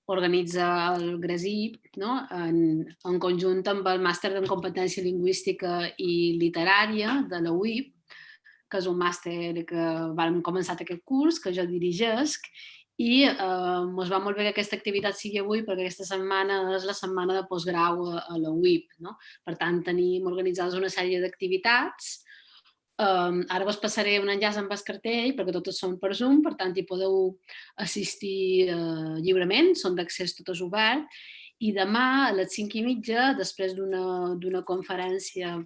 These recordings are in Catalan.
organitza el GRASIP, no? En conjunt amb el màster en competència lingüística i literària de la UIP, que és un màster que vam començar aquest curs, que jo dirigesc, i ens va molt bé que aquesta activitat sigui avui perquè aquesta setmana és la setmana de postgrau a la UIP. No? Per tant, tenim organitzades una sèrie d'activitats. Ara vos passaré un enllaç amb el cartell perquè totes són per Zoom, per tant hi podeu assistir lliurement, són d'accés tot és obert, i demà a les 5:30, després d'una conferència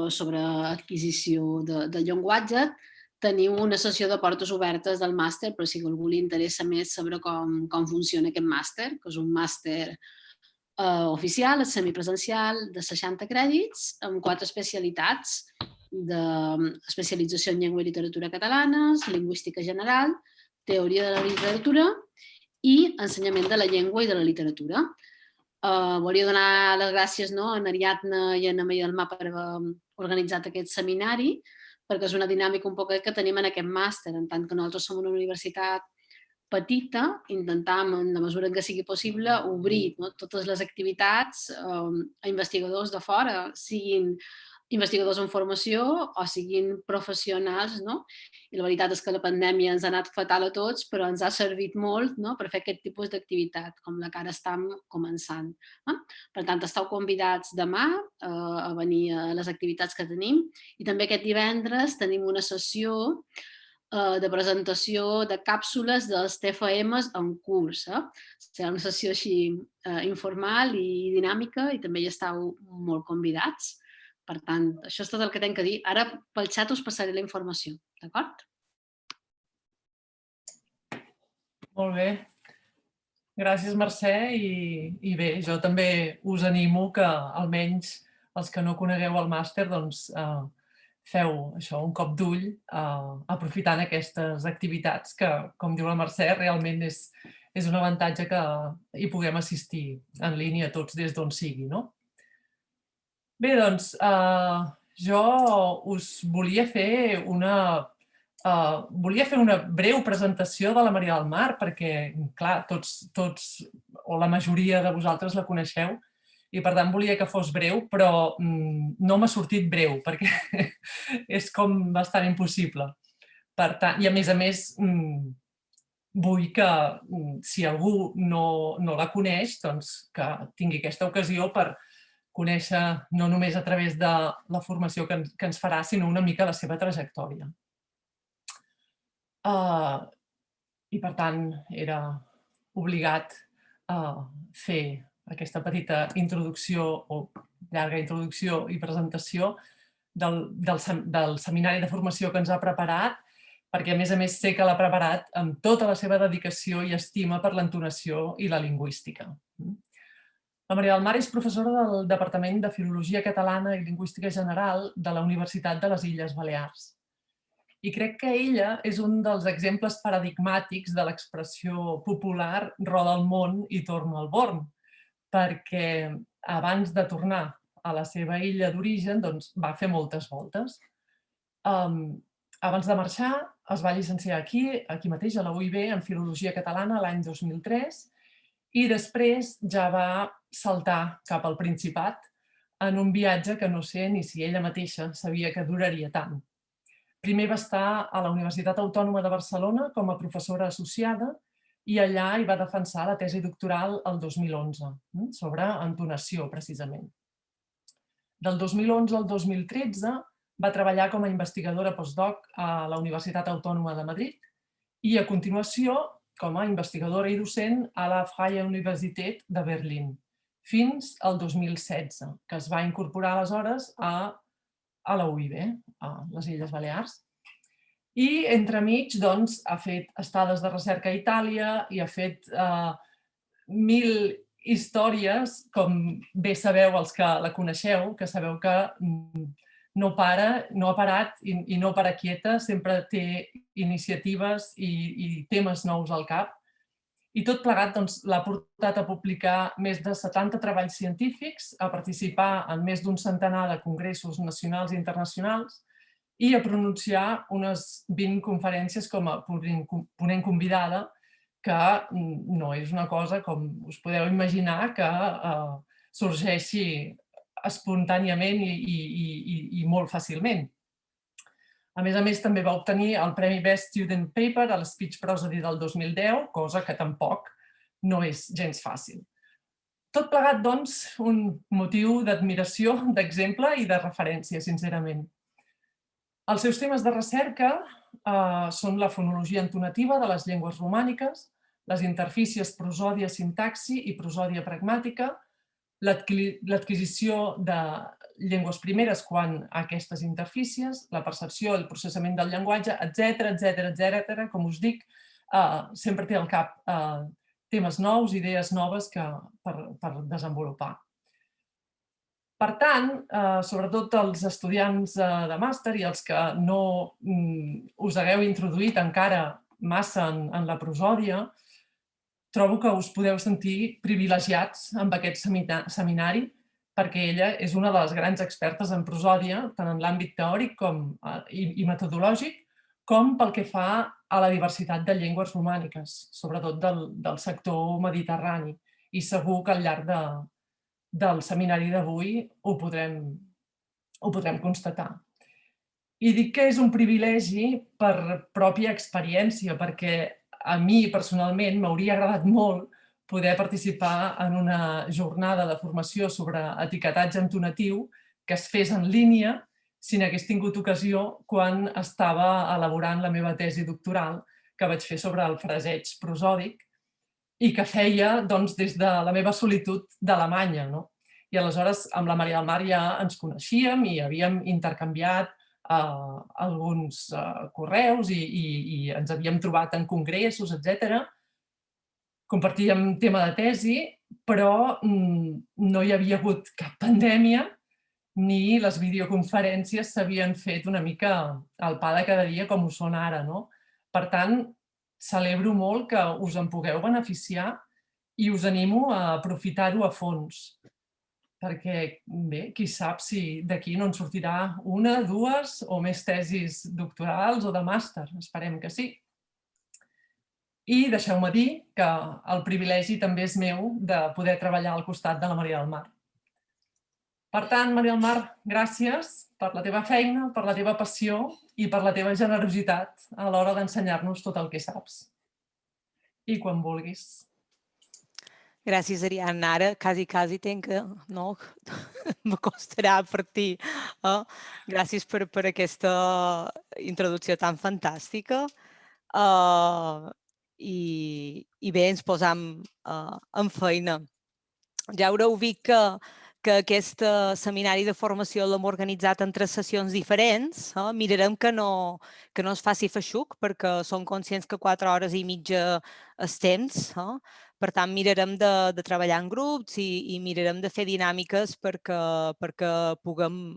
sobre adquisició de llenguatge, teniu una sessió de portes obertes del màster, però si a algú li interessa més saber com funciona aquest màster, que és un màster oficial, semipresencial, de 60 crèdits, amb 4 especialitats, d'especialització en llengua i literatura catalanes, lingüística general, teoria de la literatura i ensenyament de la llengua i de la literatura. Volia donar les gràcies a Ariadna i a Ana Maria del Mar per haver organitzat aquest seminari, perquè és una dinàmica un poc que tenim en aquest màster, en tant que nosaltres som una universitat petita, intentam, en la mesura en què sigui possible, obrir totes les activitats a investigadors de fora, siguin investigadors en formació o siguin professionals, no? I la veritat és que la pandèmia ens ha anat fatal a tots, però ens ha servit molt per fer aquest tipus d'activitat, com la que ara estem començant. Per tant, esteu convidats demà a venir a les activitats que tenim i també aquest divendres tenim una sessió de presentació de càpsules dels TFMs en curs. Serà una sessió així informal i dinàmica i també hi esteu molt convidats. Per tant, això és tot el que tinc a dir. Ara pel xat us passaré la informació, d'acord? Molt bé. Gràcies, Mercè. I bé, jo també us animo que almenys els que no conegueu el màster doncs feu això, un cop d'ull aprofitant aquestes activitats que, com diu la Mercè, realment és un avantatge que hi puguem assistir en línia tots des d'on sigui, no? Bé, doncs, jo us volia fer una breu presentació de la Maria del Mar, perquè, clar, tots o la majoria de vosaltres la coneixeu, i per tant volia que fos breu, però no m'ha sortit breu, perquè és com bastant impossible. Per tant, i a més, vull que si algú no la coneix, doncs que tingui aquesta ocasió per conèixer no només a través de la formació que ens farà, sinó una mica la seva trajectòria. I per tant era obligat a fer aquesta petita introducció o llarga introducció i presentació del seminari de formació que ens ha preparat, perquè a més sé que l'ha preparat amb tota la seva dedicació i estima per l'entonació i la lingüística. La Maria del Mar és professora del Departament de Filologia Catalana i Lingüística General de la Universitat de les Illes Balears. I crec que ella és un dels exemples paradigmàtics de l'expressió popular roda el món i torno al Born, perquè abans de tornar a la seva illa d'origen va fer moltes voltes. Abans de marxar es va llicenciar aquí mateix a la UIB en Filologia Catalana l'any 2003 i després ja va saltar cap al Principat en un viatge que no sé ni si ella mateixa sabia que duraria tant. Primer va estar a la Universitat Autònoma de Barcelona com a professora associada i allà hi va defensar la tesi doctoral el 2011, sobre entonació, precisament. Del 2011 al 2013 va treballar com a investigadora postdoc a la Universitat Autònoma de Madrid i a continuació com a investigadora i docent a la Freie Universität de Berlín, fins al 2016, que es va incorporar aleshores a la UIB, a les Illes Balears. I entremig ha fet estades de recerca a Itàlia i ha fet 1000 històries, com bé sabeu els que la coneixeu, que sabeu que no ha parat i no para quieta, sempre té iniciatives i temes nous al cap. I tot plegat l'ha portat a publicar més de 70 treballs científics, a participar en més d'un centenar de congressos nacionals i internacionals i a pronunciar unes 20 conferències com a ponent convidada, que no és una cosa, com us podeu imaginar, que sorgeixi espontàniament i molt fàcilment. A més, també va obtenir el Premi Best Student Paper a l'Speech Prosody del 2010, cosa que tampoc no és gens fàcil. Tot plegat, doncs, un motiu d'admiració, d'exemple i de referència, sincerament. Els seus temes de recerca són la fonologia entonativa de les llengües romàniques, les interfícies prosòdia-sintaxi i prosòdia-pragmàtica, l'adquisició de llengües primeres quant a aquestes interfícies, la percepció, el processament del llenguatge, etc. Com us dic, sempre té al cap temes nous, idees noves per desenvolupar. Per tant, sobretot els estudiants de màster i els que no us hagueu introduït encara massa en la prosòdia, trobo que us podeu sentir privilegiats amb aquest seminari perquè ella és una de les grans expertes en prosòdia, tant en l'àmbit teòric i metodològic, com pel que fa a la diversitat de llengües romàniques, sobretot del sector mediterrani. I segur que al llarg del seminari d'avui ho podrem constatar. I dic que és un privilegi per pròpia experiència, perquè a mi personalment m'hauria agradat molt poder participar en una jornada de formació sobre etiquetatge entonatiu que es fes en línia si n'hagués tingut ocasió quan estava elaborant la meva tesi doctoral que vaig fer sobre el fraseig prosòdic i que feia des de la meva solitud d'Alemanya. I aleshores amb la Maria del Mar ja ens coneixíem i havíem intercanviat alguns correus i ens havíem trobat en congressos, etc. Compartíem tema de tesi, però no hi havia hagut cap pandèmia ni les videoconferències s'havien fet una mica al pa de cada dia com ho són ara. Per tant, celebro molt que us en pugueu beneficiar i us animo a aprofitar-ho a fons. Perquè, bé, qui sap si d'aquí no en sortirà una, dues o més tesis doctorals o de màster. Esperem que sí. I deixeu-me dir que el privilegi també és meu de poder treballar al costat de la Maria del Mar. Per tant, Maria del Mar, gràcies per la teva feina, per la teva passió i per la teva generositat a l'hora d'ensenyar-nos tot el que saps. I quan vulguis. Gràcies, Ariadna. Ara quasi tenc que... No, m'acostarà per ti. Gràcies per aquesta introducció tan fantàstica. I bé, ens posam en feina. Ja haureu vist que aquest seminari de formació l'hem organitzat en 3 sessions diferents. Mirarem que no es faci feixuc, perquè som conscients que 4 hores i mitja és temps. Per tant, mirarem de treballar en grups i mirarem de fer dinàmiques perquè puguem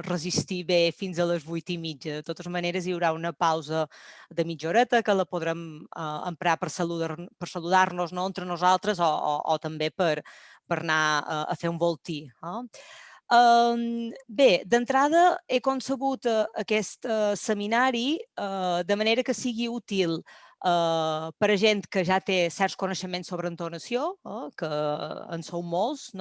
resistir bé fins a les 8:30. De totes maneres, hi haurà una pausa de mitja horeta que la podrem emprar per saludar-nos entre nosaltres o també per anar a fer un voltí. Bé, d'entrada he concebut aquest seminari de manera que sigui útil per a gent que ja té certs coneixements sobre entonació, que en sou molts,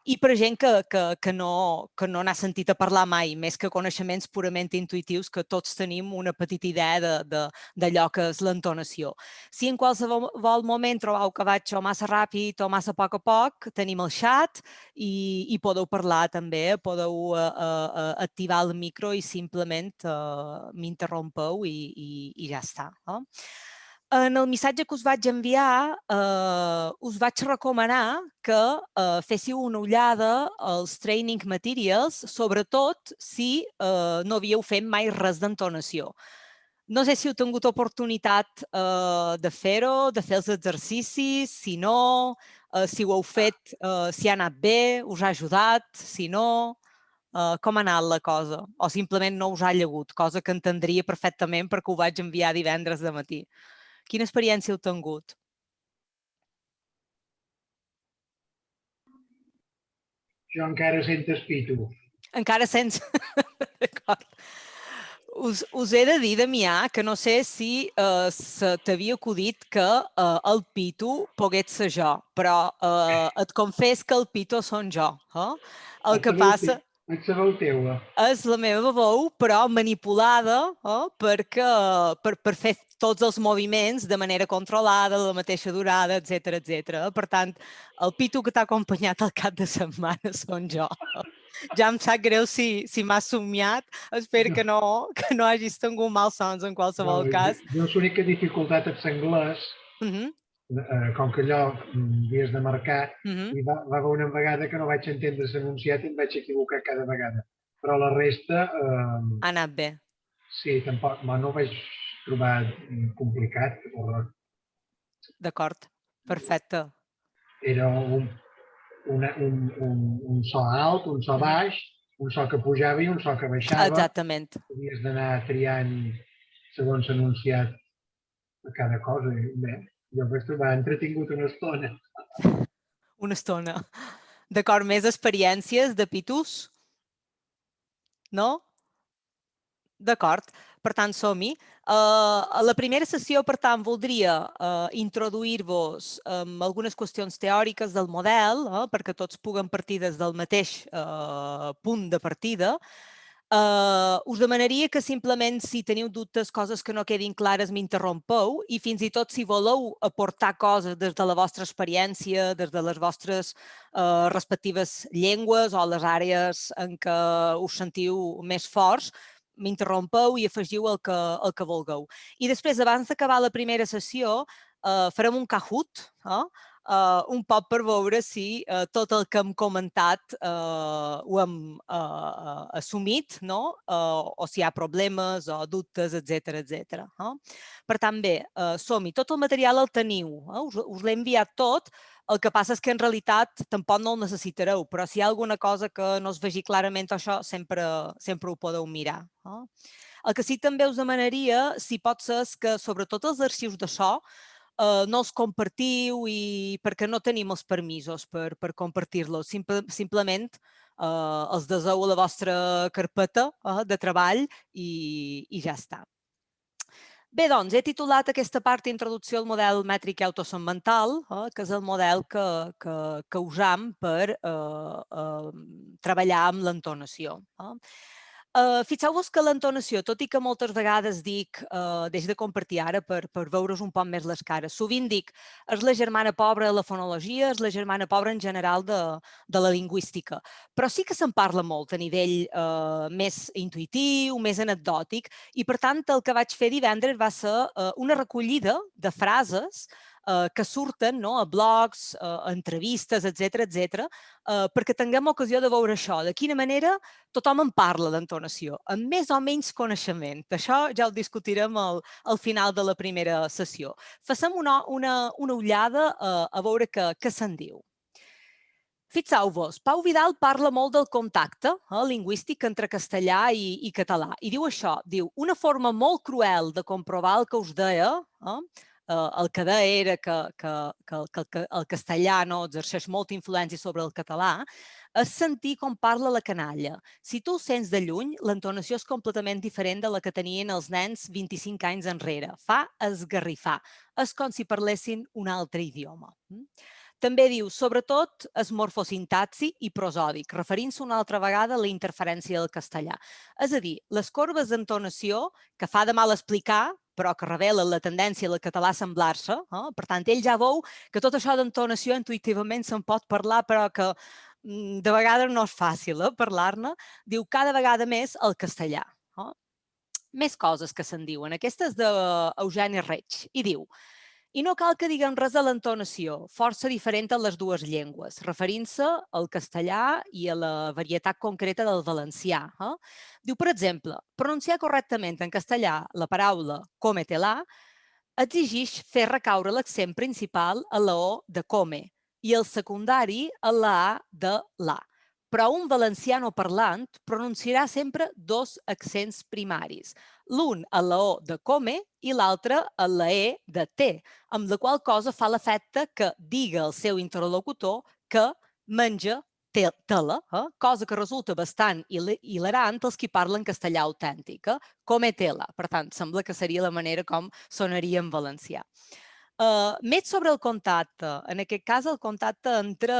i per a gent que no n'ha sentit a parlar mai, més que coneixements purament intuitius, que tots tenim una petita idea d'allò que és l'entonació. Si en qualsevol moment trobeu que vaig o massa ràpid o massa a poc, tenim el xat i podeu parlar també, podeu activar el micro i simplement m'interrompeu i ja està. En el missatge que us vaig enviar us vaig recomanar que féssiu una ullada als training materials, sobretot si no havíeu fet mai res d'entonació. No sé si heu tingut oportunitat de fer-ho, de fer els exercicis, si no, si ho heu fet, si ha anat bé, us ha ajudat, si no, com ha anat la cosa, o simplement no us ha llegut, cosa que entendria perfectament perquè ho vaig enviar divendres de matí. Quina experiència heu tingut? Jo encara sento espíritu. Encara sents? D'acord. Us he de dir, Damià, que no sé si t'havia acudit que el Pitu pogués ser jo, però et confés que el Pitu són jo. El que passa És la veu teua. és la meva veu, però manipulada per fer tots els moviments de manera controlada, de la mateixa durada, etc. Per tant, el Pitu que t'ha acompanyat al cap de setmana són jo. Ja em sap greu si m'has somiat. Espero que no hagis tingut malsons en qualsevol cas. Jo l'única dificultat és l'anglès, com que allò havies de marcar, i va haver una vegada que no vaig entendre l'enunciat i em vaig equivocar cada vegada. Però la resta... Ha anat bé. Sí, tampoc, no ho vaig trobar complicat. D'acord, perfecte. Era un so alt, un so baix, un so que pujava i un so que baixava. Exactament. Havies d'anar triant segons anunciat cada cosa. Bé, jo vaig trobar entretingut una estona. Una estona. D'acord, més experiències de Pitus? No? D'acord, per tant, som-hi. A la primera sessió, per tant, voldria introduir-vos algunes qüestions teòriques del model, perquè tots puguen partir des del mateix punt de partida. Us demanaria que simplement, si teniu dubtes, coses que no quedin clares, m'interrompeu i fins i tot si voleu aportar coses des de la vostra experiència, des de les vostres respectives llengües o les àrees en què us sentiu més forts, m'interrompeu i afegiu el que vulgueu. I després, abans d'acabar la primera sessió, farem un Kahoot, un poc per veure si tot el que hem comentat ho hem assumit, o si hi ha problemes o dubtes, etc. Per tant, bé, som-hi. Tot el material el teniu, us l'he enviat tot. El que passa és que en realitat tampoc no el necessitareu, però si hi ha alguna cosa que no es vegi clarament això, sempre ho podeu mirar. El que sí també us demanaria, si pot ser, és que sobretot els arxius de so no els compartiu i perquè no tenim els permisos per compartir-los. Simplement els deseu a la vostra carpeta de treball i ja està. Bé, doncs, he titulat aquesta part d'introducció al model mètric i autosegmental, que és el model que usam per treballar amb l'entonació. Fixeu-vos que l'entonació, tot i que moltes vegades dic, deixo de compartir ara per veure's un poc més les cares, sovint dic, és la germana pobra de la fonologia, és la germana pobra en general de la lingüística, però sí que se'n parla molt a nivell més intuïtiu, més anecdòtic, i per tant el que vaig fer divendres va ser una recollida de frases que surten a blogs, entrevistes, etc, perquè tinguem ocasió de veure això, de quina manera tothom en parla d'entonació, amb més o menys coneixement. Això ja ho discutirem al final de la primera sessió. Facem una ullada a veure què se'n diu. Fixeu-vos, Pau Vidal parla molt del contacte lingüístic entre castellà i català. I diu això, diu, una forma molt cruel de comprovar el que us deia, el que deia era que el castellà exerceix molta influència sobre el català, és sentir com parla la canalla. Si tu ho sents de lluny, l'entonació és completament diferent de la que tenien els nens 25 anys enrere. Fa esgarrifar. És com si parlessin un altre idioma. També diu, sobretot, és morfosintaxi i prosòdic, referint-se una altra vegada a la interferència del castellà. És a dir, les corbes d'entonació, que fa de mal explicar, però que revelen la tendència del català a semblar-se. Per tant, ell ja veu que tot això d'entonació intuïtivament se'n pot parlar, però que de vegades no és fàcil parlar-ne. Diu cada vegada més el castellà. Més coses que se'n diuen. Aquesta és d'Eugeni Reig. I diu, i no cal que diguem res de l'entonació, força diferent en les dues llengües, referint-se al castellà i a la varietat concreta del valencià. Diu, per exemple, pronunciar correctament en castellà la paraula cómetela exigeix fer recaure l'accent principal a la O de come i el secundari a la A de la. Però un valencià no parlant pronunciarà sempre dos accents primaris, l'un a la O de come i l'altre a la E de te, amb la qual cosa fa l'efecte que diga al seu interlocutor que menja tela, cosa que resulta bastant hilarant als qui parlen castellà autèntic. Come tela. Per tant, sembla que seria la manera com sonaria en valencià. Més sobre el contacte. En aquest cas, el contacte entre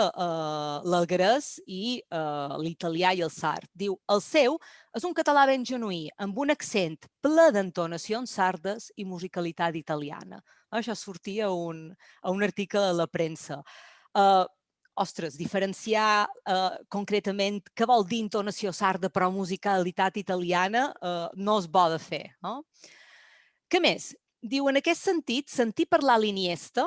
l'alguerès i l'italià i el sard. Diu, el seu és un català ben genuí, amb un accent ple d'entonacions sardes i musicalitat italiana. Això sortia a un article de la premsa. Ostres, diferenciar concretament què vol dir entonació sarda però musicalitat italiana no es bo de fer. Què més? Diu, en aquest sentit, sentir parlar l'Iniesta,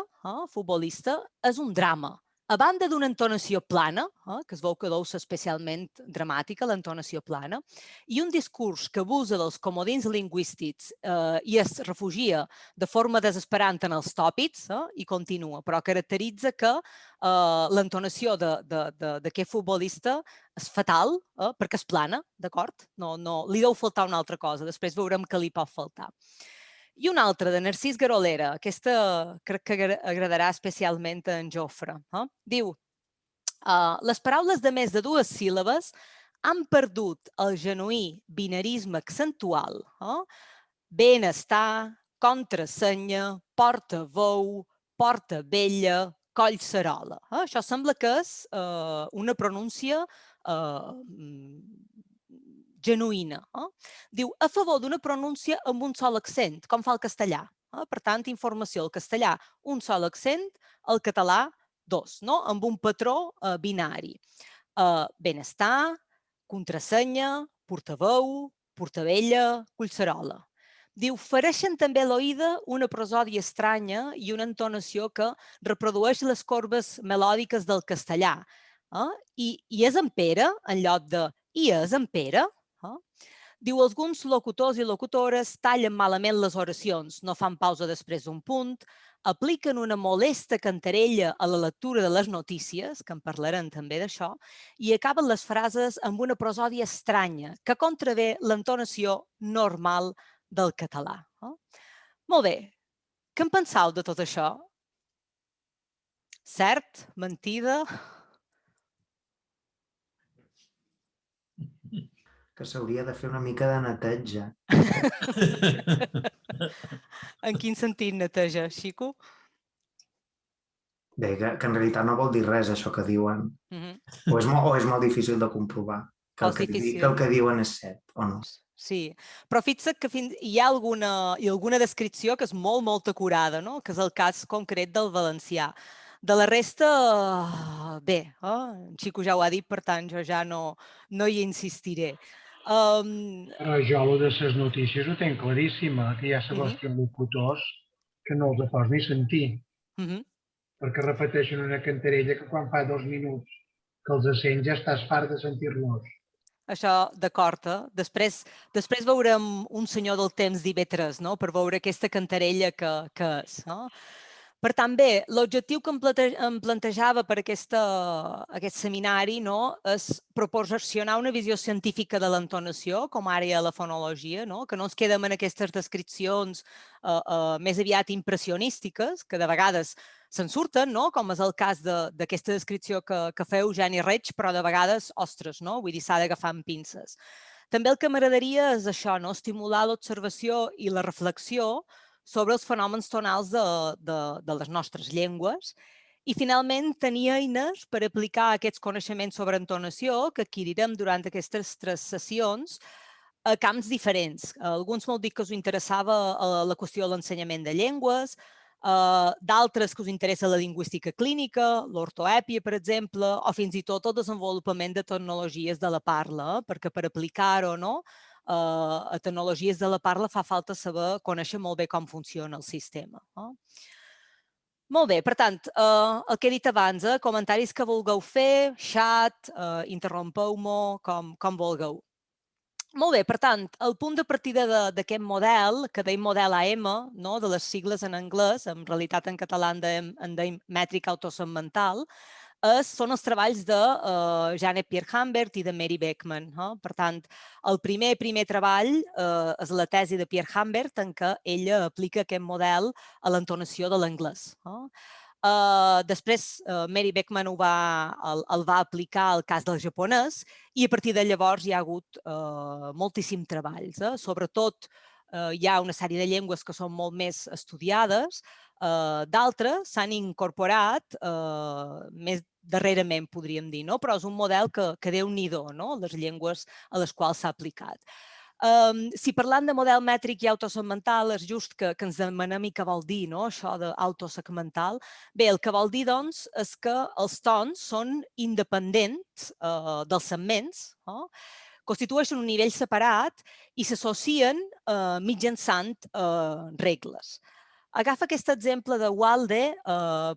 futbolista, és un drama. A banda d'una entonació plana, que es veu que deu ser especialment dramàtica, l'entonació plana, i un discurs que abusa dels comodins lingüístics i es refugia de forma desesperant en els tòpics, i continua, però caracteritza que l'entonació d'aquest futbolista és fatal, perquè és plana, d'acord? No, li deu faltar una altra cosa, després veurem què li pot faltar. I una altra, de Narcís Garolera. Aquesta crec que agradarà especialment a en Jofre. Diu, les paraules de més de 2 síl·labes han perdut el genuí binarisme accentual. Benestar, contrasenya, portaveu, porta vella, collserola. Això sembla que és una pronúncia genuïna. Diu, a favor d'una pronúncia amb un sol accent, com fa el castellà. Per tant, informació, el castellà, un sol accent, el català, 2, amb un patró binari. Benestar, contrasenya, portaveu, portavella, collserola. Diu, fereixen també a l'oïda una prosòdia estranya i una entonació que reprodueix les corbes melòdiques del castellà. I és en Pere, en lloc de i és en Pere. Diu, alguns locutors i locutores tallen malament les oracions, no fan pausa després d'un punt, apliquen una molesta cantarella a la lectura de les notícies, que en parlarem també d'això, i acaben les frases amb una prosòdia estranya, que contravé l'entonació normal del català. Molt bé, què en penseu de tot això? Cert? Mentida? Que s'hauria de fer una mica de neteja. En quin sentit neteja, Xico? Bé, que en realitat no vol dir res, això que diuen. O és molt difícil de comprovar que el que diuen és cert, o no? Sí, però fixa't que hi ha alguna descripció que és molt, molt acurada, que és el cas concret del valencià. De la resta, bé, en Xico ja ho ha dit, per tant, jo ja no hi insistiré. Però jo, el de les notícies ho tenc claríssima, que hi ha segons quins locutors que no els pots ni sentir, perquè repeteixen una cantarella que quan fa 2 minuts que els sent ja estàs fart de sentir-los. Això, d'acord. Després veurem un senyor del temps d'IV3, per veure aquesta cantarella que és. Per tant, bé, l'objectiu que em plantejava per aquest seminari és proporcionar una visió científica de l'entonació, com ara hi ha la fonologia, que no ens quedem en aquestes descripcions més aviat impressionístiques, que de vegades se'n surten, com és el cas d'aquesta descripció que fa Eugeni Reig, però de vegades, ostres, vull dir, s'ha d'agafar amb pinces. També el que m'agradaria és això, estimular l'observació i la reflexió sobre els fenòmens tonals de les nostres llengües i, finalment, tenir eines per aplicar aquests coneixements sobre entonació que adquirirem durant aquestes 3 sessions a camps diferents. Alguns m'heu dit que us interessava la qüestió de l'ensenyament de llengües, d'altres que us interessa la lingüística clínica, l'ortoèpia, per exemple, o fins i tot el desenvolupament de tecnologies de la parla, perquè per aplicar-ho, a tecnologies de la parla fa falta saber, conèixer molt bé com funciona el sistema. Molt bé, per tant, el que he dit abans, comentaris que vulgueu fer, xat, interrompeu-me, com vulgueu. Molt bé, per tant, el punt de partida d'aquest model, que deim model AM, de les sigles en anglès, en realitat en català en deim mètrica autosegmental, són els treballs de Janet Pierre Humbert i de Mary Beckman. Per tant, el primer treball és la tesi de Pierre Humbert en què ella aplica aquest model a l'entonació de l'anglès. Després, Mary Beckman el va aplicar al cas del japonès i a partir de llavors hi ha hagut moltíssims treballs. Sobretot, hi ha una sèrie de llengües que són molt més estudiades, d'altres s'han incorporat més darrerament, podríem dir, però és un model que Déu-n'hi-do, les llengües a les quals s'ha aplicat. Si parlant de model mètric i autosegmental és just que ens demanem què vol dir això d'autosegmental. Bé, el que vol dir, doncs, és que els tons són independents dels segments, constitueixen un nivell separat i s'associen mitjançant regles. Agafa aquest exemple de Walde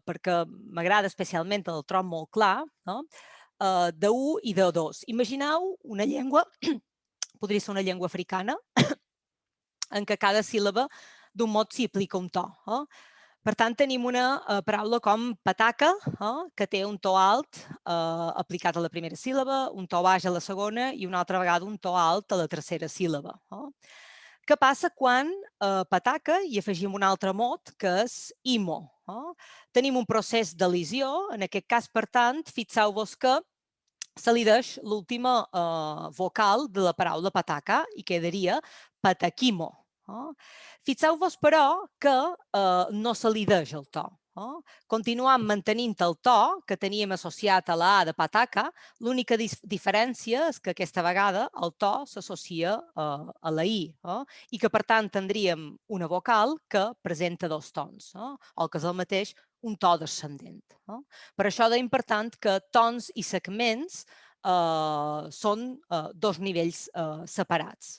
perquè m'agrada especialment, el trobo molt clar, d'1 i de 2. Imagineu una llengua, podria ser una llengua africana, en què cada síl·laba d'un mot s'hi aplica un to. Per tant, tenim una paraula com pataca, que té un to alt aplicat a la primera síl·laba, un to baix a la segona i una altra vegada un to alt a la tercera síl·laba. Què passa quan a pataca hi afegim un altre mot, que és imo? Tenim un procés d'elisió, en aquest cas, per tant, fixeu-vos que se li deix l'última vocal de la paraula pataca i quedaria pataquimo. Fixeu-vos, però, que no se li deix el to. Continuam mantenint el to que teníem associat a la A de pataca, l'única diferència és que aquesta vegada el to s'associa a la I i que, per tant, tindríem una vocal que presenta dos tons, o que és el mateix, un to descendent. Per això és important que tons i segments són dos nivells separats.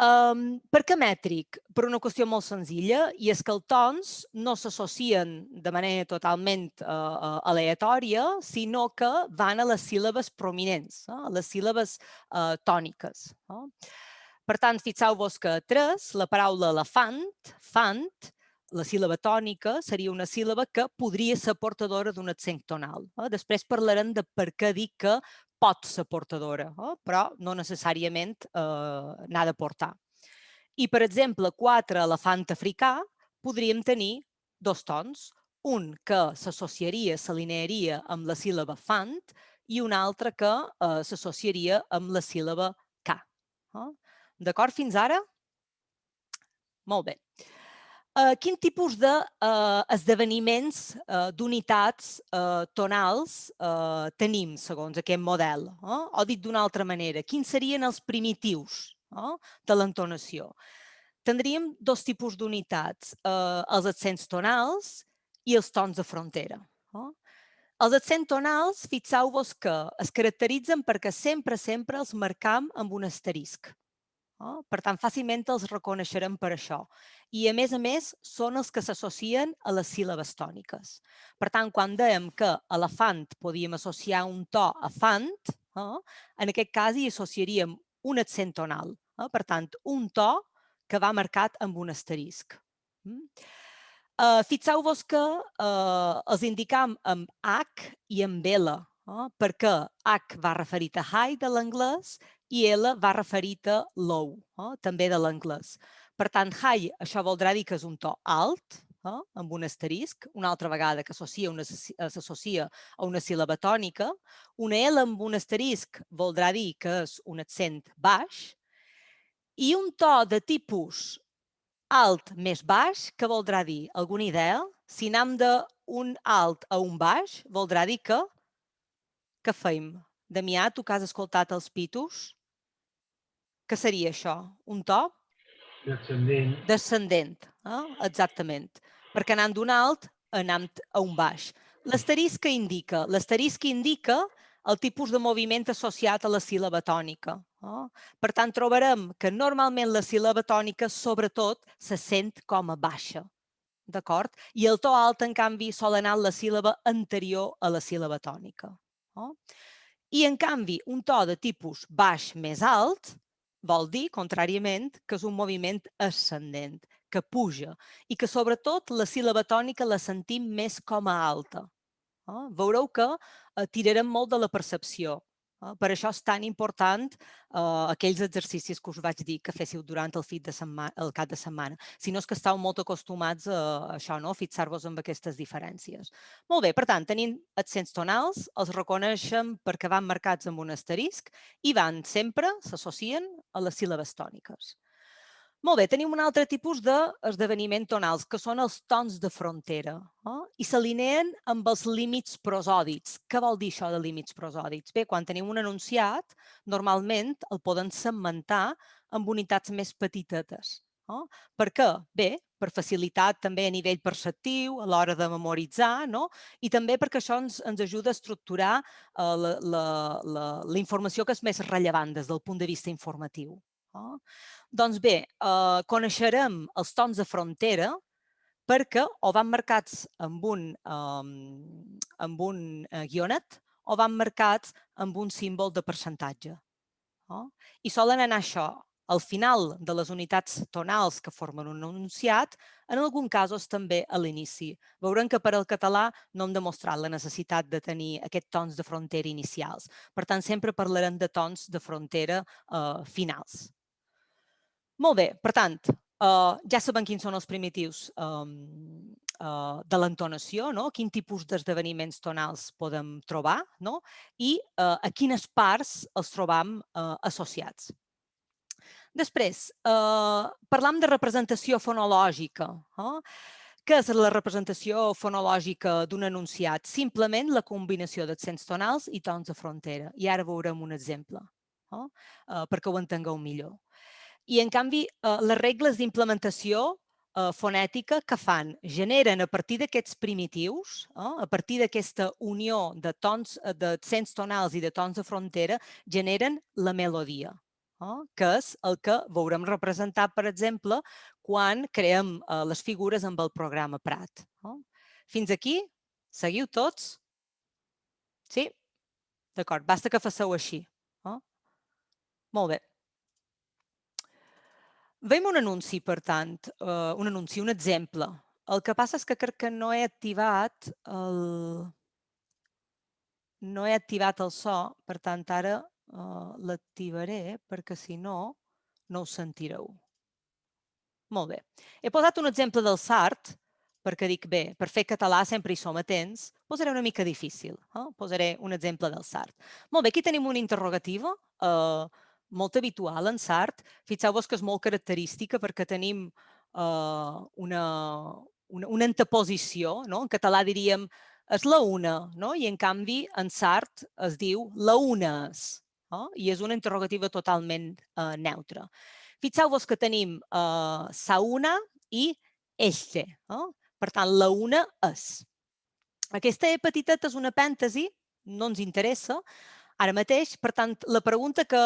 Per què mètric? Per una qüestió molt senzilla, i és que els tons no s'associen de manera totalment aleatòria, sinó que van a les síl·labes prominents, a les síl·labes tòniques. Per tant, fixeu-vos que a 3, la paraula elefant, fant, la síl·laba tònica seria una síl·laba que podria ser portadora d'un accent tonal. Després parlarem de per què dic que pot ser portadora, però no necessàriament n'ha de portar. I, per exemple, 4, elefant africà, podríem tenir dos tons. Un que s'associaria, s'alinearia amb la síl·laba fant i un altre que s'associaria amb la síl·laba ca. D'acord fins ara? Molt bé. Quin tipus d'esdeveniments, d'unitats tonals tenim segons aquest model? O dit d'una altra manera, quins serien els primitius de l'entonació? Tindríem dos tipus d'unitats, els accents tonals i els tons de frontera. Els accents tonals, fixeu-vos que es caracteritzen perquè sempre els marcam amb un asterisc. Per tant, fàcilment els reconeixerem per això. I, a més, són els que s'associen a les síl·labes tòniques. Per tant, quan dèiem que elefant podíem associar un to a fant, en aquest cas hi associaríem un accent tonal. Per tant, un to que va marcat amb un asterisc. Fixeu-vos que els indicam amb H i amb L, perquè H va referit a high de l'anglès i L va referit a low, també de l'anglès. Per tant, high, això voldrà dir que és un to alt, amb un asterisc, una altra vegada que s'associa a una síl·laba tònica. Una L amb un asterisc voldrà dir que és un accent baix. I un to de tipus alt més baix, què voldrà dir? Alguna idea? Si anem d'un alt a un baix, voldrà dir que... Què fem? Damià, tu que has escoltat els pitos? Què seria això? Un to? Descendent. Descendent, exactament. Perquè anant d'un alt, anant a un baix. L'asterisc que indica? L'asterisc indica el tipus de moviment associat a la síl·laba tònica. Per tant, trobarem que normalment la síl·laba tònica, sobretot, se sent com a baixa. D'acord? I el to alt, en canvi, sol anar a la síl·laba anterior a la síl·laba tònica. I, en canvi, un to de tipus baix més alt vol dir, contràriament, que és un moviment ascendent, que puja i que, sobretot, la síl·laba tònica la sentim més com a alta. Veureu que tirarem molt de la percepció. Per això és tan important aquells exercicis que us vaig dir que féssiu durant el cap de setmana. Si no és que estàu molt acostumats a això, a fixar-vos en aquestes diferències. Molt bé, per tant, tenim accents tonals, els reconeixem perquè van marcats amb un asterisc i sempre s'associen a les síl·labes tòniques. Molt bé, tenim un altre tipus d'esdeveniments tonals, que són els tons de frontera, i s'alineen amb els límits prosòdics. Què vol dir això de límits prosòdics? Bé, quan tenim un enunciat, normalment el poden segmentar amb unitats més petitetes. Per què? Bé, per facilitat també a nivell perceptiu, a l'hora de memoritzar, i també perquè això ens ajuda a estructurar la informació que és més rellevant des del punt de vista informatiu. Doncs bé, coneixerem els tons de frontera perquè o van marcats amb un guionet o van marcats amb un símbol de percentatge. I solen anar això al final de les unitats tonals que formen un enunciat, en alguns casos també a l'inici. Veurem que per al català no hem demostrat la necessitat de tenir aquests tons de frontera inicials. Per tant, sempre parlarem de tons de frontera finals. Molt bé, per tant, ja sabem quins són els primitius de l'entonació, quin tipus d'esdeveniments tonals podem trobar i a quines parts els trobam associats. Després, parlam de representació fonològica. Què és la representació fonològica d'un enunciat? Simplement la combinació d'accents tonals i tons de frontera. I ara veurem un exemple, perquè ho entengueu millor. I, en canvi, les regles d'implementació fonètica que fan? Generen a partir d'aquests primitius, a partir d'aquesta unió d'accents tonals i de tons de frontera, generen la melodia, que és el que veurem representat, per exemple, quan creem les figures amb el programa Prat. Fins aquí? Seguiu tots? Sí? D'acord, basta que faceu així. Molt bé. Veiem un anunci, per tant, un exemple. El que passa és que crec que no he activat el so, per tant, ara l'activaré perquè, si no, no ho sentireu. Molt bé. He posat un exemple del Sart, perquè dic, bé, per fer català sempre hi som atents, posaré una mica difícil. Posaré un exemple del Sart. Molt bé, aquí tenim una interrogativa molt habitual en Sart. Fixeu-vos que és molt característica perquè tenim una anteposició. En català diríem és la una, i en canvi en Sart es diu la unes, i és una interrogativa totalment neutra. Fixeu-vos que tenim sauna i este. Per tant, la una és. Aquesta E petiteta és una pèntesi, no ens interessa ara mateix. Per tant, la pregunta que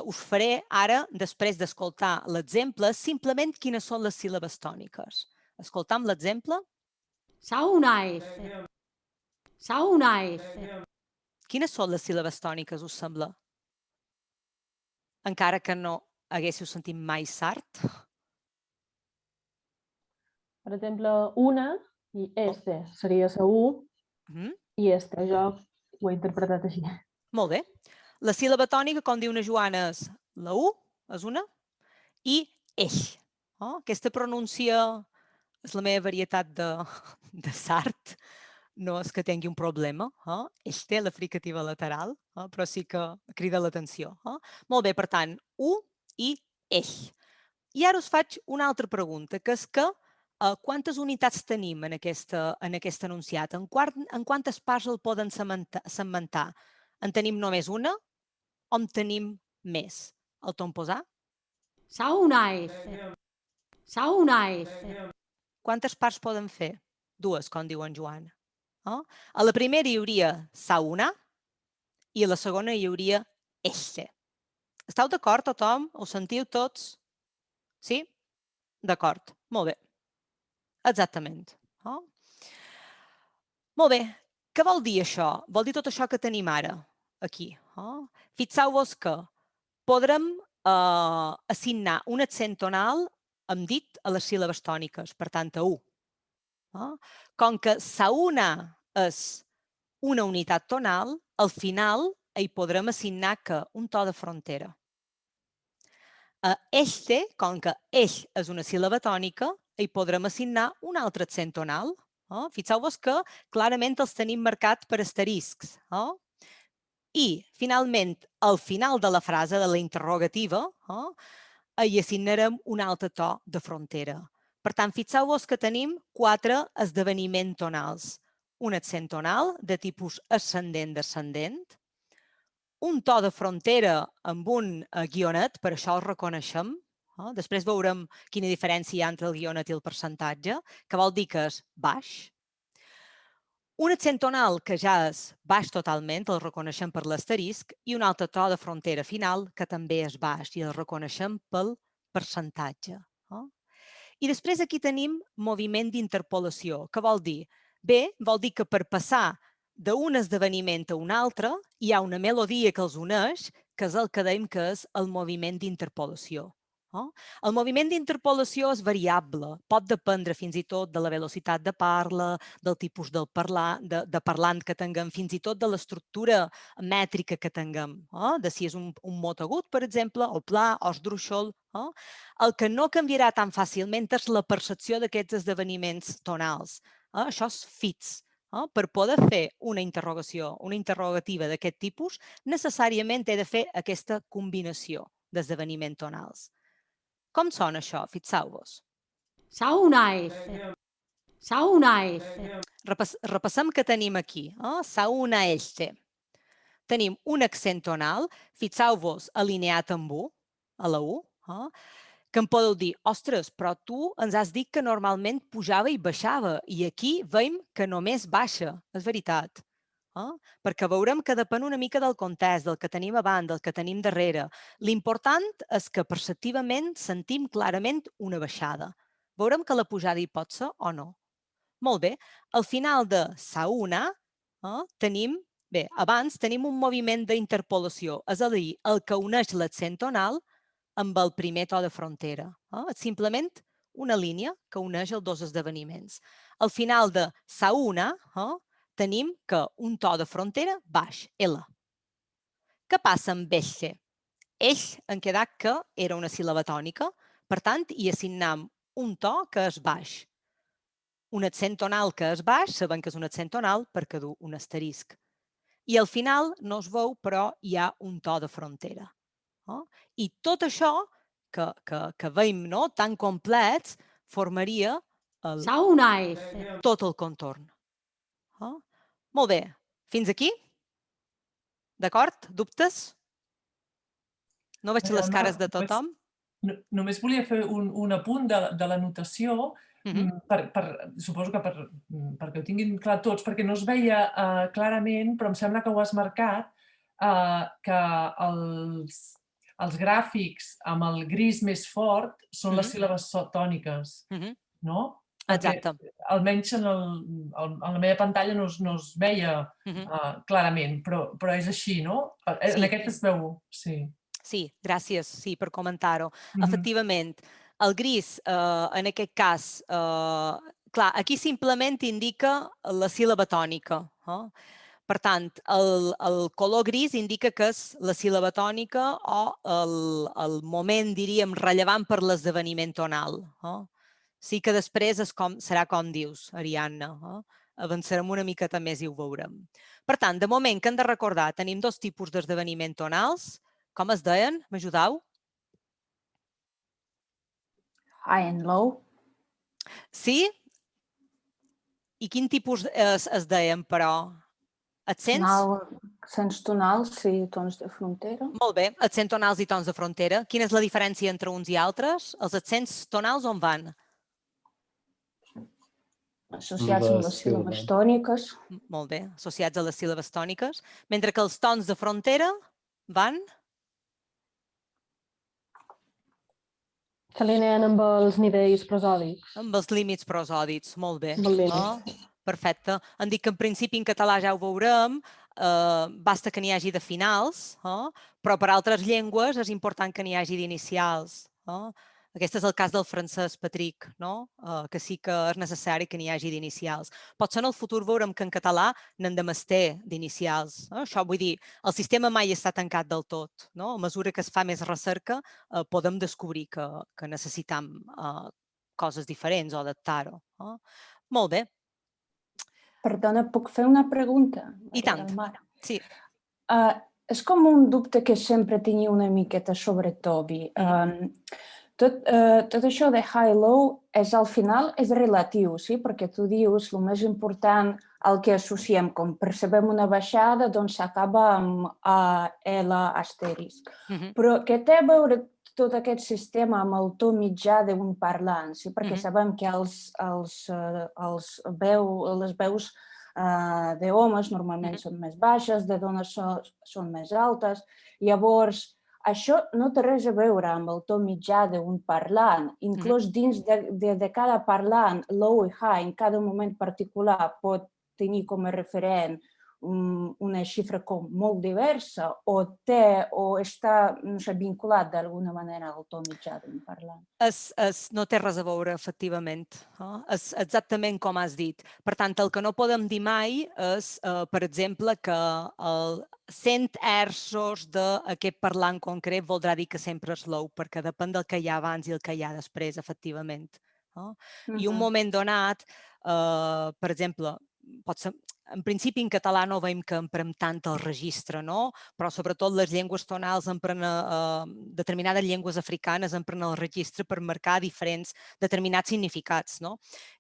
us faré ara, després d'escoltar l'exemple, és simplement quines són les síl·labes tòniques. Escoltam l'exemple. Sauna F. Sauna F. Quines són les síl·labes tòniques, us sembla? Encara que no haguéssiu sentit mai Sart. Per exemple, una i este seria la U i este jo ho he interpretat així. Molt bé. La síl·laba tònica, com diu una Joana, és la U, és una, i eix. Aquesta pronúncia és la meva varietat de Sart. No és que tingui un problema. Eix té la fricativa lateral, però sí que crida l'atenció. Molt bé, per tant, U i eix. I ara us faig una altra pregunta, que és que quantes unitats tenim en aquest enunciat? En quantes parts el poden segmentar? En tenim només una o en tenim més? El torn posar? Sauna F. Sauna F. Quantes parts poden fer? Dues, com diu en Joan. A la primera hi hauria sauna i a la segona hi hauria este. Esteu d'acord, tothom? Ho sentiu tots? Sí? D'acord. Molt bé. Exactament. Molt bé. Què vol dir això? Vol dir tot això que tenim ara, aquí. Fixeu-vos que podrem assignar un accent tonal amb dit a les síl·labes tòniques, per tant, a U. Com que sauna és una unitat tonal, al final hi podrem assignar un to de frontera. A este, com que eix és una síl·laba tònica, hi podrem assignar un altre accent tonal. Fixeu-vos que clarament els tenim marcats per asteriscs. I, finalment, al final de la frase, de la interrogativa, hi assignarem un altre to de frontera. Per tant, fixeu-vos que tenim 4 esdeveniments tonals. Un accent tonal de tipus ascendent-descendent, un to de frontera amb un guionet, per això el reconeixem. Després veurem quina diferència hi ha entre el guionet i el percentatge, que vol dir que és baix. Un accent tonal que ja és baix totalment, el reconeixem per l'asterisc, i un altre to de frontera final que també és baix i el reconeixem pel percentatge. I després aquí tenim moviment d'interpolació, que vol dir? Bé, vol dir que per passar d'un esdeveniment a un altre hi ha una melodia que els uneix, que és el que dèiem que és el moviment d'interpolació. El moviment d'interpolació és variable, pot dependre fins i tot de la velocitat de parla, del tipus de parlant que tinguem, fins i tot de l'estructura mètrica que tinguem, de si és un mot agut, per exemple, o pla, o esdrúixol. El que no canviarà tan fàcilment és la percepció d'aquests esdeveniments tonals. Això és fix. Per poder fer una interrogació, una interrogativa d'aquest tipus, necessàriament he de fer aquesta combinació d'esdeveniments tonals. Com sona això? Fixeu-vos. Sauna este. Sauna este. Repassem què tenim aquí. Sauna este. Tenim un accent tonal, fixeu-vos alineat amb U, a la U, que em podeu dir, ostres, però tu ens has dit que normalment pujava i baixava, i aquí veiem que només baixa. És veritat. Perquè veurem que depèn una mica del context, del que tenim abans, del que tenim darrere. L'important és que perceptivament sentim clarament una baixada. Veurem que la pujada hi pot ser o no. Molt bé, al final de sauna tenim, bé, abans tenim un moviment d'interpolació, és a dir, el que uneix l'accent tonal amb el primer to de frontera. És simplement una línia que uneix els dos esdeveniments. Al final de sauna tenim que un to de frontera baix, L. Què passa amb eixe? Eix hem quedat que era una síl·laba tònica, per tant, hi assignam un to que és baix. Un accent tonal que és baix, sabem que és un accent tonal perquè du un asterisc. I al final no es veu, però hi ha un to de frontera. I tot això que veiem tan complets formaria tot el contorn. Molt bé. Fins aquí? D'acord? Dubtes? No veig les cares de tothom. Només volia fer un apunt de la notació, suposo que perquè ho tinguin clar tots, perquè no es veia clarament, però em sembla que ho has marcat, que els gràfics amb el gris més fort són les síl·labes tòniques, no? Exacte. Almenys en la meva pantalla no es veia clarament, però és així, no? En aquest es veu, sí. Sí, gràcies per comentar-ho. Efectivament, el gris, en aquest cas, clar, aquí simplement indica la síl·laba tònica. Per tant, el color gris indica que és la síl·laba tònica o el moment, diríem, rellevant per l'esdeveniment tonal. Sí que després serà com dius, Ariadna. Avançarem una miqueta més i ho veurem. Per tant, de moment que hem de recordar, tenim dos tipus d'esdeveniments tonals. Com es deien? M'ajudeu? High and low. Sí? I quin tipus es deien, però? Accents? Accents tonals, sí, tons de frontera. Molt bé, accents tonals i tons de frontera. Quina és la diferència entre uns i altres? Els accents tonals on van? Associats amb les síl·labes tòniques. Molt bé, associats a les síl·labes tòniques. Mentre que els tons de frontera van? S'alineen amb els nivells prosòdics. Amb els límits prosòdics, molt bé. Perfecte. Em dic que en principi en català ja ho veurem, basta que n'hi hagi de finals, però per altres llengües és important que n'hi hagi d'inicials. Aquest és el cas del francès, Patrick, que sí que és necessari que n'hi hagi d'inicials. Potser en el futur veurem que en català n'hem de més d'inicials. Això vull dir, el sistema mai està tancat del tot. A mesura que es fa més recerca, podem descobrir que necessitem coses diferents o adaptar-ho. Molt bé. Perdona, puc fer una pregunta? I tant, sí. És com un dubte que sempre tenia una miqueta sobre Toby. Tot això de high-low al final és relatiu, sí? Perquè tu dius el més important al que associem, com percebem una baixada, doncs s'acaba amb L asterisc. Però què té a veure tot aquest sistema amb el to mitjà d'un parlant? Sí? Perquè sabem que les veus d'homes normalment són més baixes, de dones són més altes. Llavors, això no té res a veure amb el to mitjà d'un parlant. Inclús dins de cada parlant, low i high, en cada moment particular pot tenir com a referent una xifra molt diversa o està vinculat d'alguna manera al to mitjà d'un parlant. No té res a veure, efectivament. És exactament com has dit. Per tant, el que no podem dir mai és, per exemple, que el 100 hertzos d'aquest parlant concret voldrà dir que sempre és low, perquè depèn del que hi ha abans i el que hi ha després, efectivament. I un moment donat, per exemple, en principi en català no veiem que emprem tant el registre, però sobretot les llengües tonals, determinades llengües africanes empren el registre per marcar determinats significats.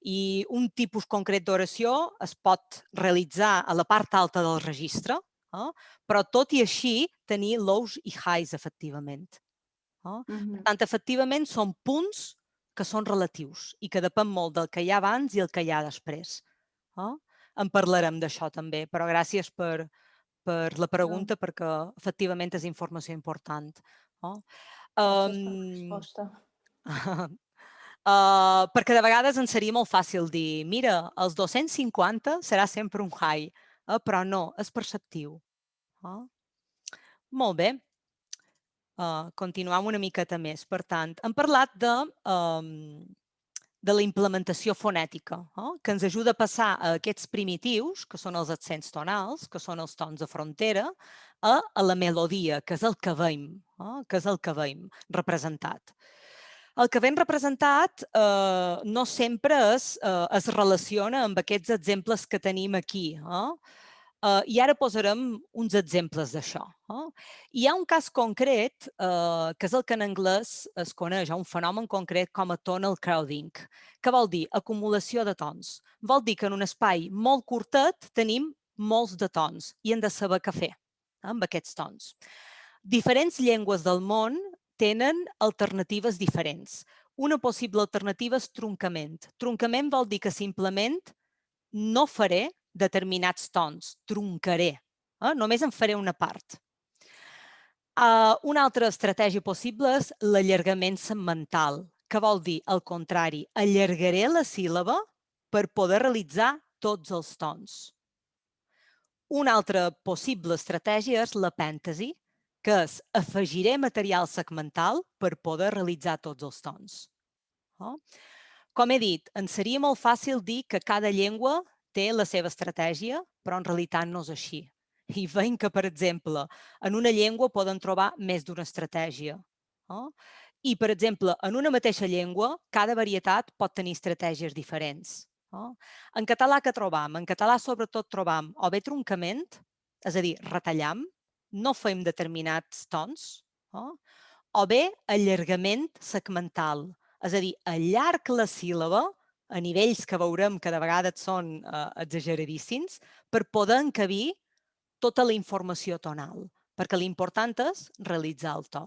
I un tipus concret d'oració es pot realitzar a la part alta del registre, però tot i així tenir lows i highs, efectivament. Per tant, efectivament, són punts que són relatius i que depèn molt del que hi ha abans i el que hi ha després. En parlarem d'això també, però gràcies per la pregunta perquè efectivament és informació important. Gràcies per la resposta. Perquè de vegades ens seria molt fàcil dir mira, els 250 serà sempre un high, però no, és perceptiu. Molt bé. Continuem una miqueta més. Per tant, hem parlat de la implementació fonètica, que ens ajuda a passar a aquests primitius, que són els accents tonals, que són els tons de frontera, a la melodia, que és el que veiem, representat. El que veiem representat no sempre es relaciona amb aquests exemples que tenim aquí. I ara posarem uns exemples d'això. Hi ha un cas concret, que és el que en anglès es coneix, un fenomen concret com a tonal crowding, que vol dir acumulació de tons. Vol dir que en un espai molt curtet tenim molts de tons i hem de saber què fer amb aquests tons. Diferents llengües del món tenen alternatives diferents. Una possible alternativa és truncament. Truncament vol dir que simplement no faré determinats tons, truncaré. Només en faré una part. Una altra estratègia possible és l'allargament segmental, que vol dir, al contrari, allargaré la síl·laba per poder realitzar tots els tons. Una altra possible estratègia és l'apèntesi, que és afegiré material segmental per poder realitzar tots els tons. Com he dit, ens seria molt fàcil dir que cada llengua té la seva estratègia, però en realitat no és així. I veiem que, per exemple, en una llengua poden trobar més d'una estratègia. I, per exemple, en una mateixa llengua, cada varietat pot tenir estratègies diferents. En català què trobam? En català sobretot trobam o bé truncament, és a dir, retallam, no fem determinats tons, o bé allargament segmental, és a dir, allarg la síl·laba a nivells que veurem que de vegades són exageradíssims per poder encabir tota la informació tonal, perquè l'important és realitzar el to.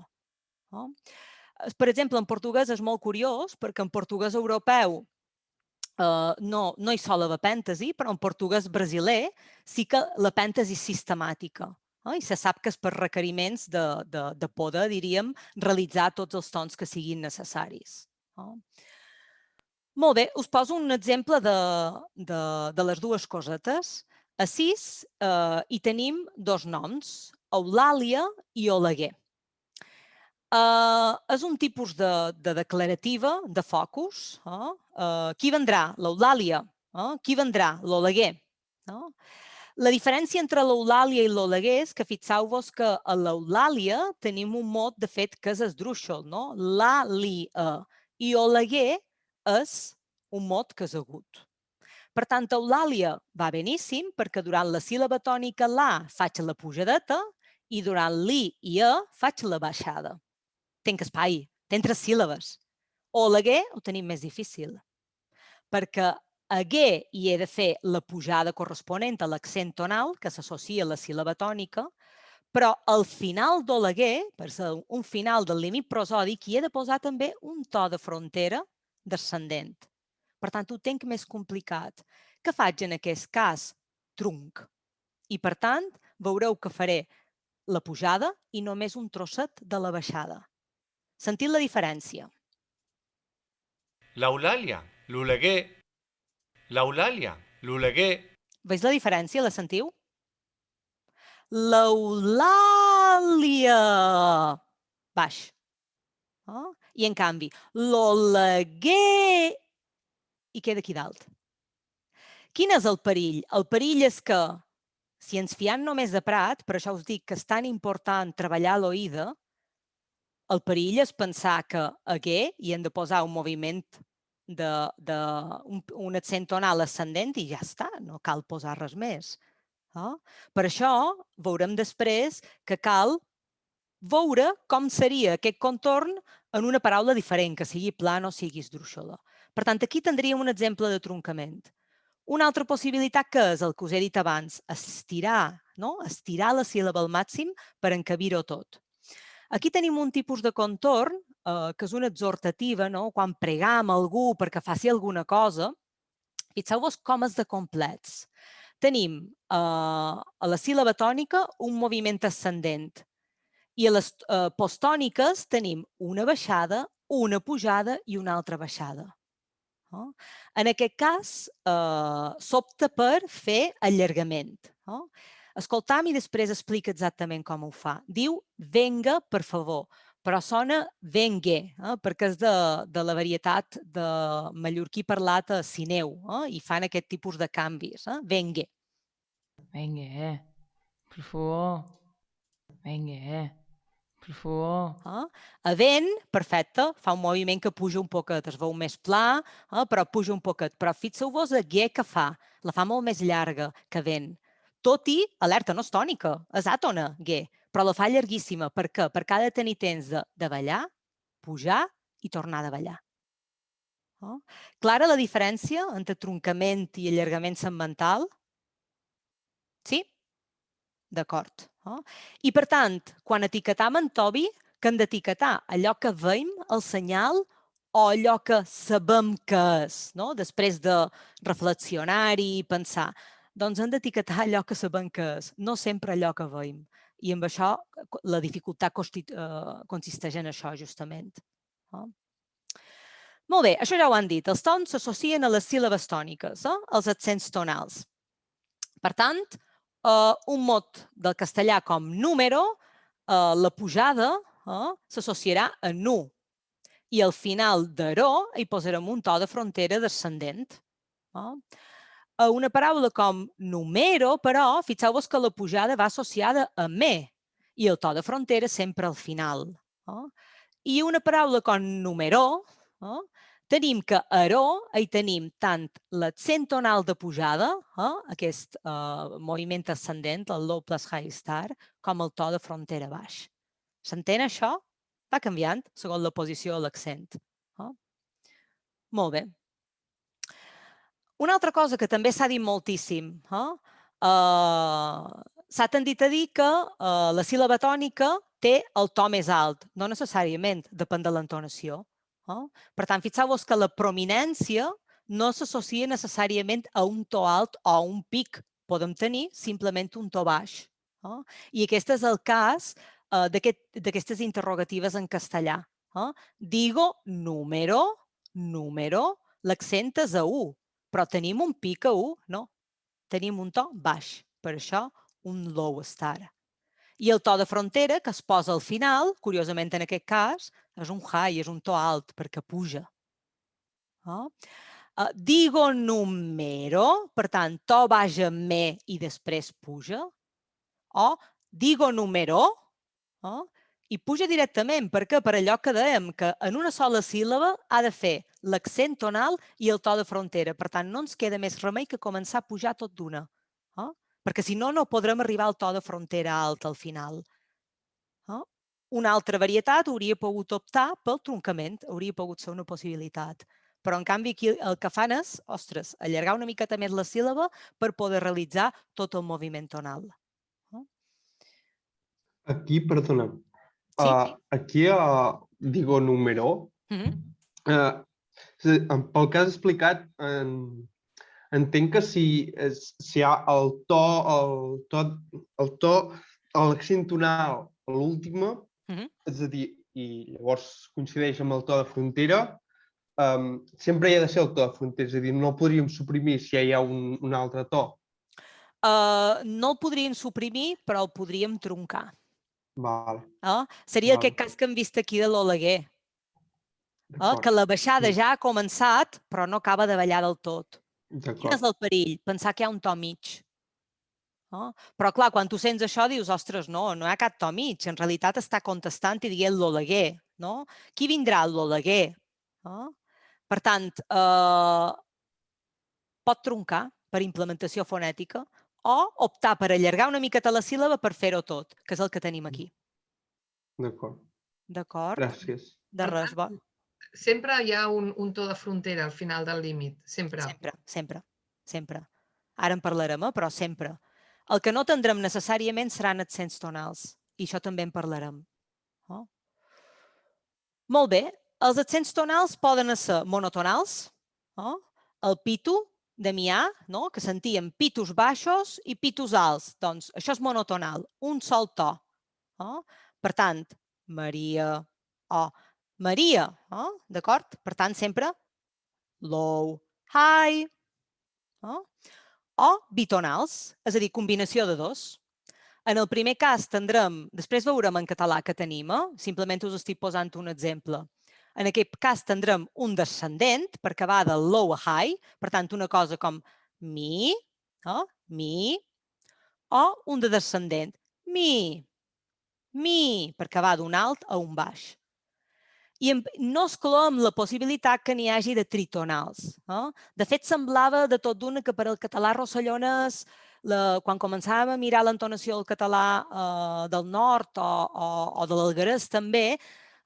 Per exemple, en portuguès és molt curiós perquè en portuguès europeu no hi sol haver apèntesi, però en portuguès brasiler sí que l'apèntesi és sistemàtica. I se sap que és per requeriments de poder, diríem, realitzar tots els tons que siguin necessaris. Molt bé, us poso un exemple de les dues cosetes. A 6 hi tenim dos noms, Eulàlia i Oleguer. És un tipus de declarativa, de focus. Qui vendrà? L'Eulàlia. Qui vendrà? l'Oleguer. La diferència entre l'Eulàlia i l'Oleguer és que fixeu-vos que a l'Eulàlia tenim un mot, de fet, que és esdrúixol, no? La, li, i Oleguer és un mot que és agut. Per tant, Eulàlia va beníssim perquè durant la síl·laba tònica la faig la pujadeta i durant li i faig la baixada. Tenc espai, tenc 3 síl·labes. Oleguer ho tenim més difícil, perquè haguer hi he de fer la pujada corresponent a l'accent tonal que s'associa a la síl·laba tònica, però al final d'Oleguer, per ser un final del límit prosòdic, hi he de posar també un to de frontera descendent. Per tant, ho tenc més complicat. Què faig en aquest cas? Trunc. I per tant, veureu que faré la pujada i només un trosset de la baixada. Sentiu la diferència? L'Eulàlia, l'Oleguer. L'Eulàlia, l'Oleguer. Veus la diferència? La sentiu? L'Eulàlia. Baix. I en canvi, l'Oleguer i queda aquí dalt. Quin és el perill? El perill és que, si ens fiem només de Prat, per això us dic que és tan important treballar l'oïda, el perill és pensar que haguer hi hem de posar un moviment un accent tonal ascendent i ja està, no cal posar res més. Per això veurem després que cal veure com seria aquest contorn en una paraula diferent, que sigui plan o sigui esdrúixola. Per tant, aquí tindríem un exemple de truncament. Una altra possibilitat que és el que us he dit abans, estirar la síl·laba al màxim per encabir-ho tot. Aquí tenim un tipus de contorn que és una exhortativa, quan pregam algú perquè faci alguna cosa. Fixeu-vos com és de complets. Tenim a la síl·laba tònica un moviment ascendent i a les posttòniques tenim una baixada, una pujada i una altra baixada. En aquest cas, s'opta per fer allargament. Escoltam i després explica exactament com ho fa. Diu venga, per favor, però sona vengue, perquè és de la varietat de mallorquí parlat a Sineu i fan aquest tipus de canvis. Vengue. Venga, per favor. Venga, per favor. A vent, perfecte, fa un moviment que puja un poquet, es veu més pla, però puja un poquet. Però fixeu-vos a gué que fa, la fa molt més llarga que vent. Tot i, alerta, no és tònica, és àtona, gué, però la fa llarguíssima. Per què? Perquè ha de tenir temps de ballar, pujar i tornar a ballar. Clara la diferència entre truncament i allargament segmental? Sí? D'acord. I, per tant, quan etiquetam en Tobi, que hem d'etiquetar allò que veiem, el senyal, o allò que sabem que és, després de reflexionar-hi i pensar. Doncs hem d'etiquetar allò que sabem que és, no sempre allò que veiem. I amb això la dificultat consisteix en això, justament. Molt bé, això ja ho han dit. Els tons s'associen a les síl·labes tòniques, als accents tonals. Per tant, un mot del castellà com número, la pujada s'associarà a nu. I al final d'eró hi posarem un to de frontera descendent. A una paraula com numero, però, fixeu-vos que la pujada va associada a me i el to de frontera sempre al final. I una paraula com numeró, tenim que eró hi tenim tant l'accent tonal de pujada, aquest moviment ascendent, el low plus high star, com el to de frontera baix. S'entén això? Va canviant segons la posició de l'accent. Molt bé. Una altra cosa que també s'ha dit moltíssim, s'ha tendit a dir que la síl·laba tònica té el to més alt. No necessàriament, depèn de l'entonació. Per tant, fixeu-vos que la prominència no s'associa necessàriament a un to alt o a un pic. Podem tenir simplement un to baix. I aquest és el cas d'aquestes interrogatives en castellà. Digo número, l'accent és a U. Però tenim un pic a U? No. Tenim un to baix. Per això, un low star. I el to de frontera, que es posa al final, curiosament en aquest cas, és un high, és un to alt, perquè puja. Digo numero, per tant, to baix amb me i després puja. O digo numero, i puja directament. Per què? Per allò que dèiem, que en una sola síl·laba ha de fer l'accent tonal i el to de frontera. Per tant, no ens queda més remei que començar a pujar tot d'una. Perquè si no, no podrem arribar al to de frontera alt al final. Una altra varietat hauria pogut optar pel truncament, hauria pogut ser una possibilitat. Però, en canvi, aquí el que fan és, ostres, allargar una miqueta més la síl·laba per poder realitzar tot el moviment tonal. Aquí, perdona, aquí digo número, pel que has explicat, entenc que si hi ha el to, l'accent tonal a l'última, és a dir, i llavors coincideix amb el to de frontera, sempre hi ha de ser el to de frontera, és a dir, no el podríem suprimir si hi ha un altre to. No el podríem suprimir, però el podríem truncar. Seria aquest cas que hem vist aquí de l'Oleguer, que la baixada ja ha començat, però no acaba de ballar del tot. Quin és el perill? Pensar que hi ha un to mig. Però, clar, quan tu sents això dius, ostres, no hi ha cap to mig. En realitat està contestant i dient l'Oleguer. Qui vindrà l'Oleguer? Per tant, pot truncar per implementació fonètica o optar per allargar una miqueta la síl·laba per fer-ho tot, que és el que tenim aquí. D'acord. D'acord? Gràcies. De res, bo. Sempre hi ha un to de frontera al final del límit, sempre. Sempre. Ara en parlarem, però sempre. El que no tindrem necessàriament seran accents tonals, i això també en parlarem. Molt bé, els accents tonals poden ser monotonals, el pitu, de mià, que sentíem pitus baixos i pitus alts. Doncs això és monotonal, un sol to. Per tant, Maria o Maria, d'acord? Per tant, sempre low, high. O bitonals, és a dir, combinació de dos. En el primer cas tindrem, després veurem en català que tenim, simplement us estic posant un exemple. En aquest cas tindrem un descendent perquè va del low a high, per tant, una cosa com mi, o un de descendent, mi, perquè va d'un alt a un baix. I no excloem la possibilitat que n'hi hagi de tritonals. De fet, semblava de tot d'una que per al català rossellonès, quan començàvem a mirar l'entonació del català del nord o de l'alguerès també,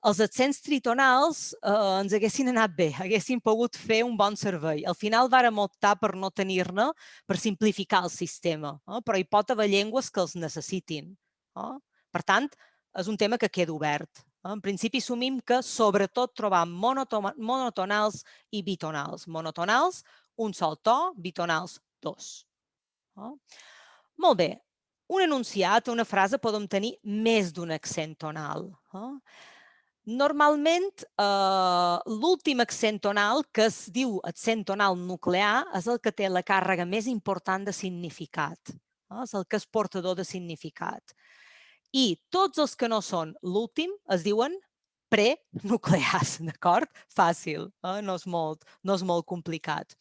els accents tritonals ens haguessin anat bé, haguessin pogut fer un bon servei. Al final vàrem optar per no tenir-ne, per simplificar el sistema, però hi pot haver llengües que els necessitin. Per tant, és un tema que queda obert. En principi assumim que sobretot trobam monotonals i bitonals. Monotonals, un sol to, bitonals, dos. Molt bé, un enunciat, una frase, podem tenir més d'un accent tonal. Normalment, l'últim accent tonal, que es diu accent tonal nuclear, és el que té la càrrega més important de significat. És el que és portador de significat. I tots els que no són l'últim es diuen prenuclears, d'acord? Fàcil, no és molt complicat.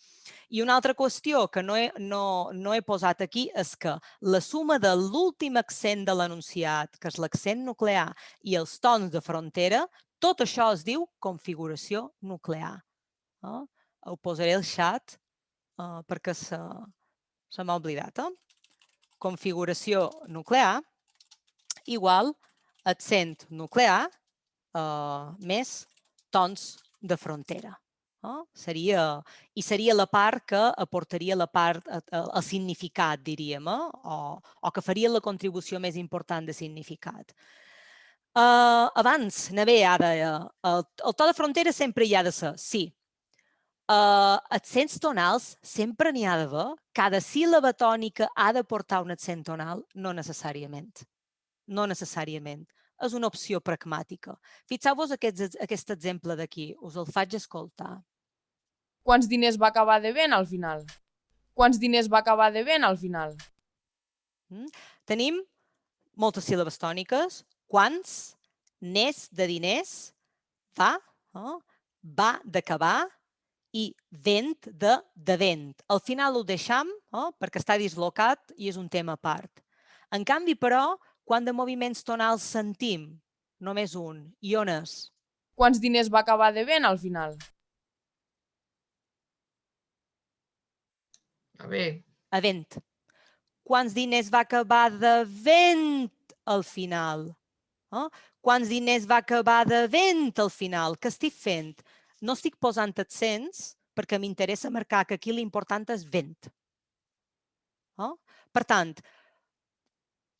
I una altra qüestió que no he posat aquí és que la suma de l'últim accent de l'enunciat, que és l'accent nuclear, i els tons de frontera, tot això es diu configuració nuclear. Ho posaré al xat perquè se m'ha oblidat. Configuració nuclear igual accent nuclear més tons de frontera. I seria la part que aportaria el significat, diríem, o que faria la contribució més important de significat. Abans, el to de frontera sempre hi ha de ser, sí. Accents tonals sempre n'hi ha d'haver. Cada síl·laba tònica ha de portar un accent tonal? No necessàriament. No necessàriament. És una opció pragmàtica. Fixeu-vos aquest exemple d'aquí. Us el faig escoltar. Quants diners va acabar devent al final? Quants diners va acabar devent al final? Tenim moltes síl·labes tòniques. Quants, n'és de diners, va, va d'acabar i vent de vent. Al final ho deixam perquè està dislocat i és un tema a part. En canvi, però, quant de moviments tonals sentim? Només un. I on és? Quants diners va acabar devent al final? A vent. Quants diners va acabar devent al final? Quants diners va acabar devent al final? Què estic fent? No estic posant accents perquè m'interessa marcar que aquí l'important és vent. Per tant,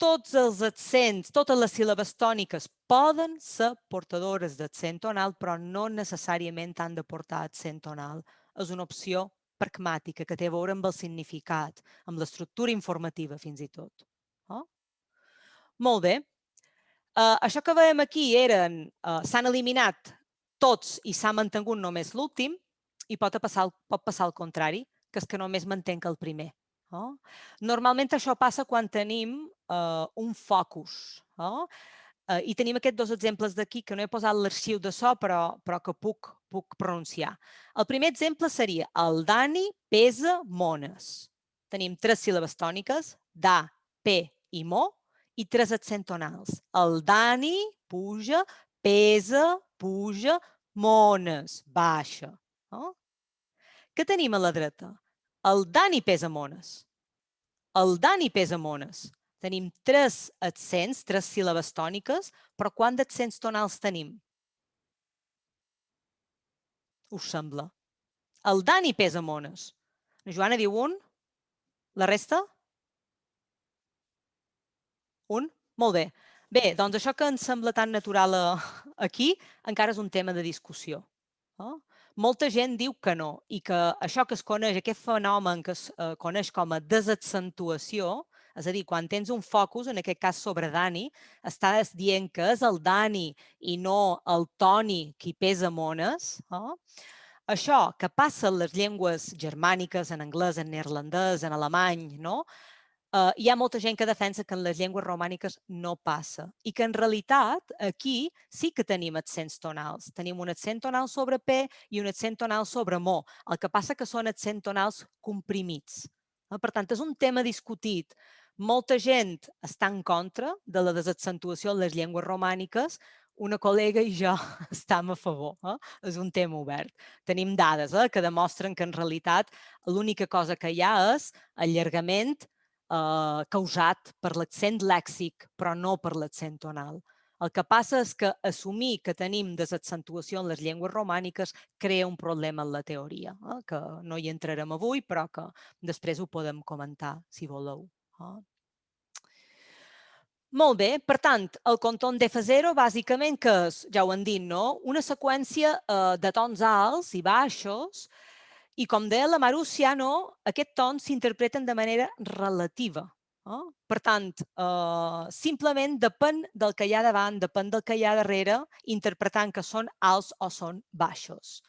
tots els accents, totes les síl·labes tòniques poden ser portadores d'accent tonal, però no necessàriament han de portar accent tonal. És una opció pragmàtica que té a veure amb el significat, amb l'estructura informativa fins i tot. Molt bé. Això que veiem aquí s'han eliminat tots i s'ha mantingut només l'últim i pot passar al contrari, que és que només mantenc el primer. Normalment això passa quan tenim un focus. I tenim aquests dos exemples d'aquí, que no he posat l'arxiu de so, però que puc pronunciar. El primer exemple seria el Dani pesa mones. Tenim 3 síl·labes tòniques, da, pe i mo, i 3 accents tonals. El Dani puja, pesa, puja, mones, baixa. Què tenim a la dreta? El Dani pesa mones. El Dani pesa mones. Tenim 3 accents, 3 síl·labes tòniques, però quants accents tonals tenim? Us sembla? El Dani pesa mones. La Joana diu un. La resta? Un? Molt bé. Bé, doncs això que ens sembla tan natural aquí encara és un tema de discussió. Molta gent diu que no i que això que es coneix, aquest fenomen que es coneix com a desaccentuació, és a dir, quan tens un focus, en aquest cas sobre Dani, estàs dient que és el Dani i no el Toni qui pesa mones. Això que passa en les llengües germàniques, en anglès, en neerlandès, en alemany, hi ha molta gent que defensa que en les llengües romàniques no passa i que en realitat aquí sí que tenim accents tonals. Tenim un accent tonal sobre P i un accent tonal sobre Mo. El que passa que són accents tonals comprimits. Per tant, és un tema discutit. Molta gent està en contra de la desaccentuació en les llengües romàniques. Una col·lega i jo estem a favor. És un tema obert. Tenim dades que demostren que en realitat l'única cosa que hi ha és allargament causat per l'accent lèxic, però no per l'accent tonal. El que passa és que assumir que tenim desaccentuació en les llengües romàniques crea un problema en la teoria, que no hi entrarem avui, però que després ho podem comentar, si voleu. Molt bé, per tant, el contorn d'F0 bàsicament que és, ja ho han dit, una seqüència de tons alts i baixos. I com deia la Marúcia, aquests tons s'interpreten de manera relativa. Per tant, simplement depèn del que hi ha davant, depèn del que hi ha darrere, interpretant que són alts o són baixos.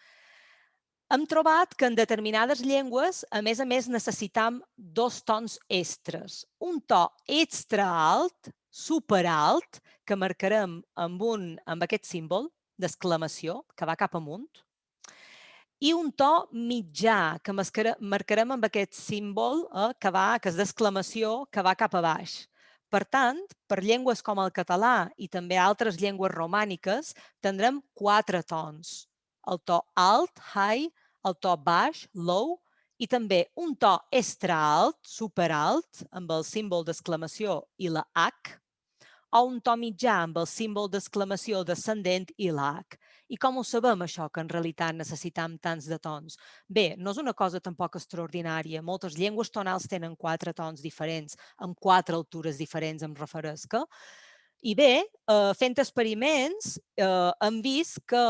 Hem trobat que en determinades llengües, a més, necessitam 2 tons extres. Un to extra alt, superalt, que marcarem amb aquest símbol d'exclamació, que va cap amunt, i un to mitjà, que marcarem amb aquest símbol que és d'exclamació, que va cap a baix. Per tant, per llengües com el català i també altres llengües romàniques, tindrem 4 tons. El to alt, high, el to baix, low, i també un to extra alt, superalt, amb el símbol d'exclamació i la H, o un to mitjà amb el símbol d'exclamació descendent i la H. I com ho sabem, això, que en realitat necessitam tants de tons? Bé, no és una cosa tampoc extraordinària. Moltes llengües tonals tenen 4 tons diferents, amb 4 altures diferents, em referisc. I bé, fent experiments, hem vist que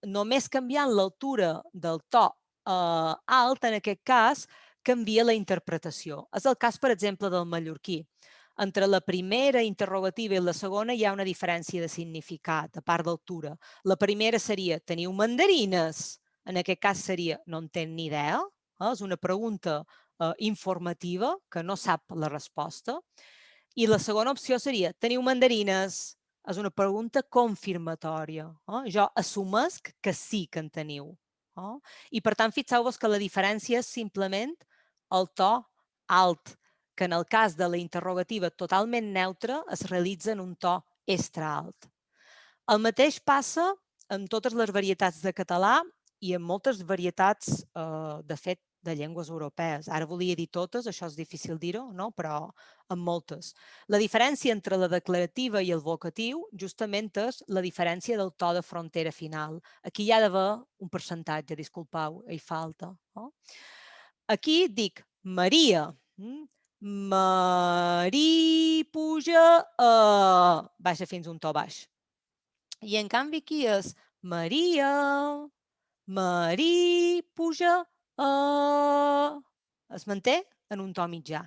només canviant l'altura del to alt, en aquest cas, canvia la interpretació. És el cas, per exemple, del mallorquí. Entre la primera interrogativa i la segona hi ha una diferència de significat, a part d'altura. La primera seria, teniu mandarines? En aquest cas seria, no en tenc ni idea. És una pregunta informativa que no sap la resposta. I la segona opció seria, teniu mandarines? És una pregunta confirmatòria. Jo assumesc que sí que en teniu. I per tant, fixeu-vos que la diferència és simplement el to alt, que en el cas de la interrogativa totalment neutra es realitza en un to extra alt. El mateix passa amb totes les varietats de català i en moltes varietats, de fet, de llengües europees. Ara volia dir totes, això és difícil dir-ho, no? Però en moltes. La diferència entre la declarativa i el vocatiu justament és la diferència del to de frontera final. Aquí hi ha d'haver un percentatge, disculpeu, hi falta. Aquí dic Maria. Marí puja a... baixa fins un to baix. I en canvi aquí és Maria, Marí puja a... es manté en un to mitjà.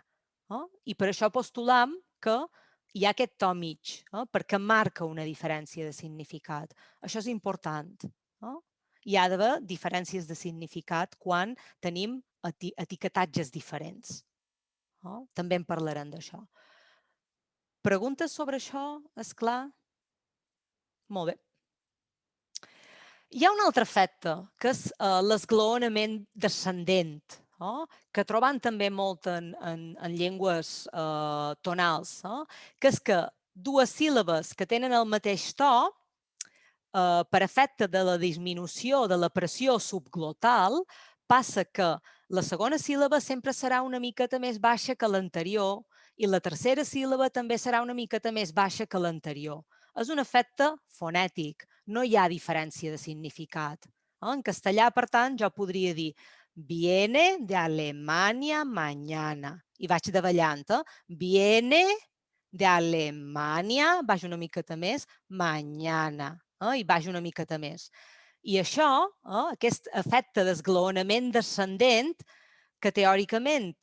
I per això postulam que hi ha aquest to mig, perquè marca una diferència de significat. Això és important. Hi ha d'haver diferències de significat quan tenim etiquetatges diferents. També en parlarem d'això. Preguntes sobre això? És clar? Molt bé. Hi ha un altre efecte, que és l'esglaonament descendent, que trobem també molt en llengües tonals, que és que dues síl·labes que tenen el mateix to, per efecte de la disminució de la pressió subglotal, passa que la segona síl·laba sempre serà una miqueta més baixa que l'anterior i la tercera síl·laba també serà una miqueta més baixa que l'anterior. És un efecte fonètic, no hi ha diferència de significat. En castellà, per tant, jo podria dir viene de Alemania mañana. I vaig davallant. Viene de Alemania, baix una miqueta més, mañana. I baix una miqueta més. I això, aquest efecte d'esglaonament descendent, que teòricament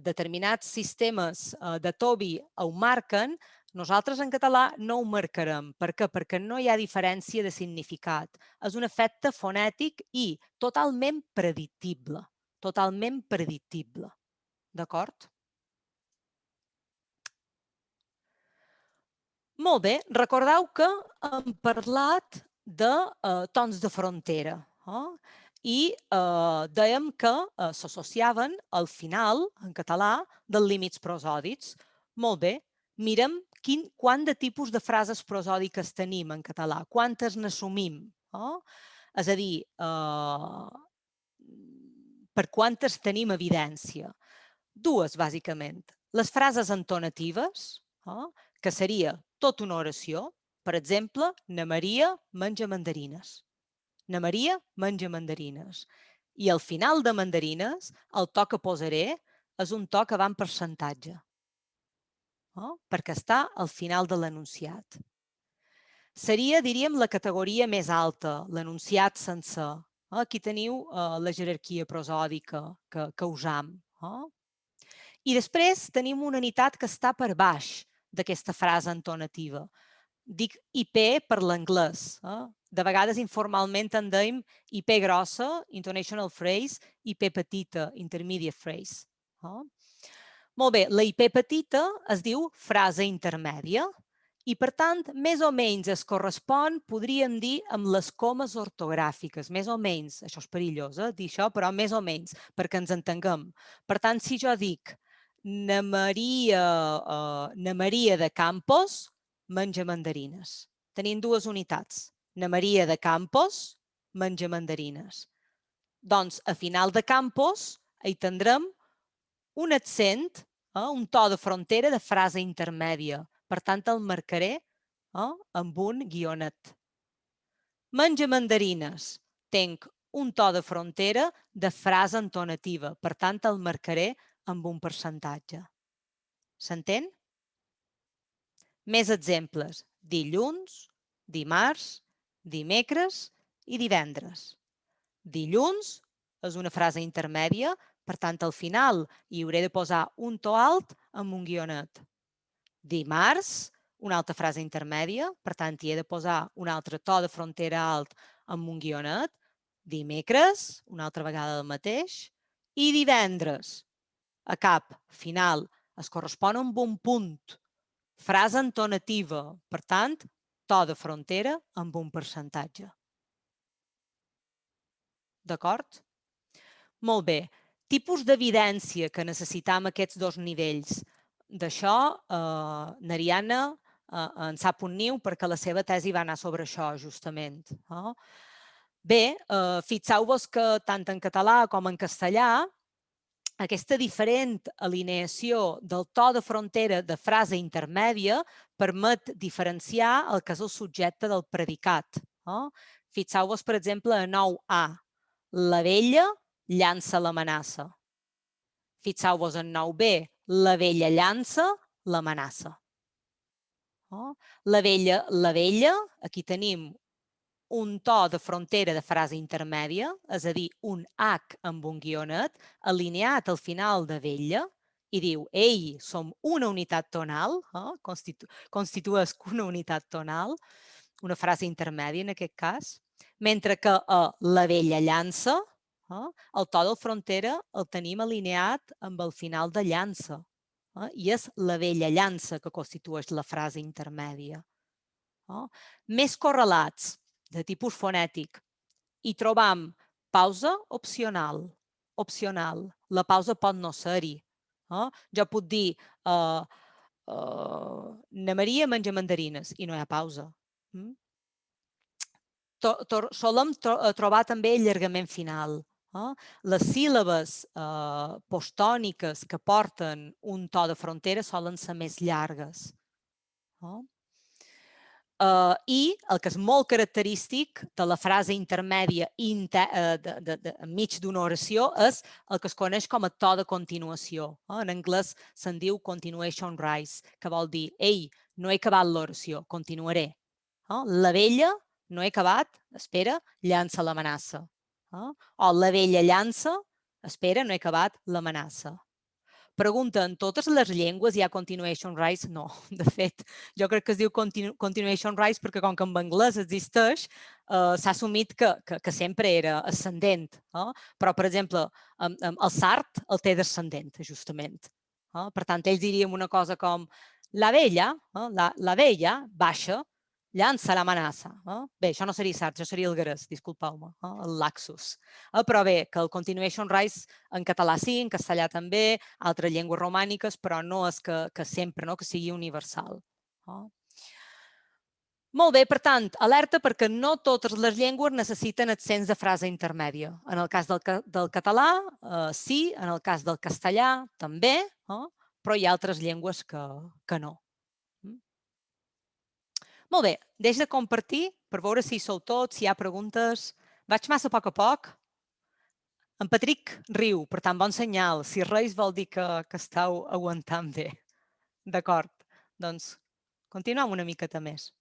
determinats sistemes de Toby ho marquen, nosaltres en català no ho marcarem. Per què? Perquè no hi ha diferència de significat. És un efecte fonètic i totalment predictible. Totalment predictible. D'acord? Molt bé. Recordeu que hem parlat de tons de frontera. I dèiem que s'associaven al final, en català, dels límits prosòdics. Molt bé. Mirem quant de tipus de frases prosòdiques tenim en català, quantes n'assumim. És a dir, per quantes tenim evidència. Dues, bàsicament. Les frases entonatives, que seria tota una oració. Per exemple, na Maria menja mandarines. Na Maria menja mandarines. I al final de mandarines, el to que posaré és un to que va en percentatge, perquè està al final de l'enunciat. Seria, diríem, la categoria més alta, l'enunciat sencer. Aquí teniu la jerarquia prosòdica que usam. I després tenim una unitat que està per baix d'aquesta frase entonativa. Dic IP per l'anglès. De vegades informalment en dèiem IP grossa, intonational phrase, IP petita, intermediate phrase. Molt bé, la IP petita es diu frase intermèdia i, per tant, més o menys es correspon, podríem dir, amb les comes ortogràfiques. Més o menys, això és perillós, dir això, però més o menys, perquè ens entenguem. Per tant, si jo dic na Maria de Campos menja mandarines. Tenim dues unitats. Na Maria de Campos menja mandarines. Doncs, a final de Campos, hi tindrem un accent, un to de frontera de frase intermèdia. Per tant, el marcaré amb un guionet. Menja mandarines. Tenc un to de frontera de frase entonativa. Per tant, el marcaré amb un percentatge. S'entén? Més exemples. Dilluns, dimarts, dimecres i divendres. Dilluns és una frase intermèdia, per tant, al final hi hauré de posar un to alt amb un guionet. Dimarts, una altra frase intermèdia, per tant, hi he de posar un altre to de frontera alt amb un guionet. Dimecres, una altra vegada el mateix. I divendres, a cap final es correspon amb un punt. Frase entonativa, per tant, to de frontera amb un percentatge. D'acord? Molt bé. Tipus d'evidència que necessitam aquests dos nivells. D'això, Nariana en sap un niu perquè la seva tesi va anar sobre això, justament. Bé, fixeu-vos que tant en català com en castellà aquesta diferent alineació del to de frontera de frase intermèdia permet diferenciar el que és el subjecte del predicat. Fixeu-vos, per exemple, a 9A. La vella llança l'amenaça. Fixeu-vos en 9B. La vella llança l'amenaça. La vella, aquí tenim un to de frontera de frase intermèdia, és a dir, un H amb un guionet, alineat al final de vella, i diu, ei, som una unitat tonal, constitueix una unitat tonal, una frase intermèdia en aquest cas, mentre que a la vella llança, el to de frontera el tenim alineat amb el final de llança, i és la vella llança que constitueix la frase intermèdia. Més correlats, de tipus fonètic, hi trobam pausa opcional. Opcional. La pausa pot no ser-hi. Jo puc dir na Maria menja mandarines i no hi ha pausa. Solem trobar també el llargament final. Les síl·labes postòniques que porten un to de frontera solen ser més llargues. I el que és molt característic de la frase intermèdia enmig d'una oració és el que es coneix com a to de continuació. En anglès se'n diu continuation rise, que vol dir, ei, no he acabat l'oració, continuaré. La vella, no he acabat, espera, llança l'amenaça. O la vella llança, espera, no he acabat l'amenaça. Pregunta, en totes les llengües hi ha continuation rise? No, de fet, jo crec que es diu continuation rise perquè com que en anglès existeix, s'ha assumit que sempre era ascendent. Però, per exemple, el sard el té descendent, justament. Per tant, ells diríem una cosa com la vella baixa, llança l'amenaça. Bé, això no seria sard, això seria el garès, disculpeu-me, el laxus. Però bé, que el continuation rise en català sí, en castellà també, altres llengües romàniques, però no és que sempre que sigui universal. Molt bé, per tant, alerta perquè no totes les llengües necessiten accents de frase intermèdia. En el cas del català, sí, en el cas del castellà, també, però hi ha altres llengües que no. Molt bé, deix de compartir per veure si hi sou tots, si hi ha preguntes. Vaig massa a poc. En Patrick riu, per tant, bon senyal. Si reis vol dir que esteu aguantant bé. D'acord, doncs continuem una miqueta més.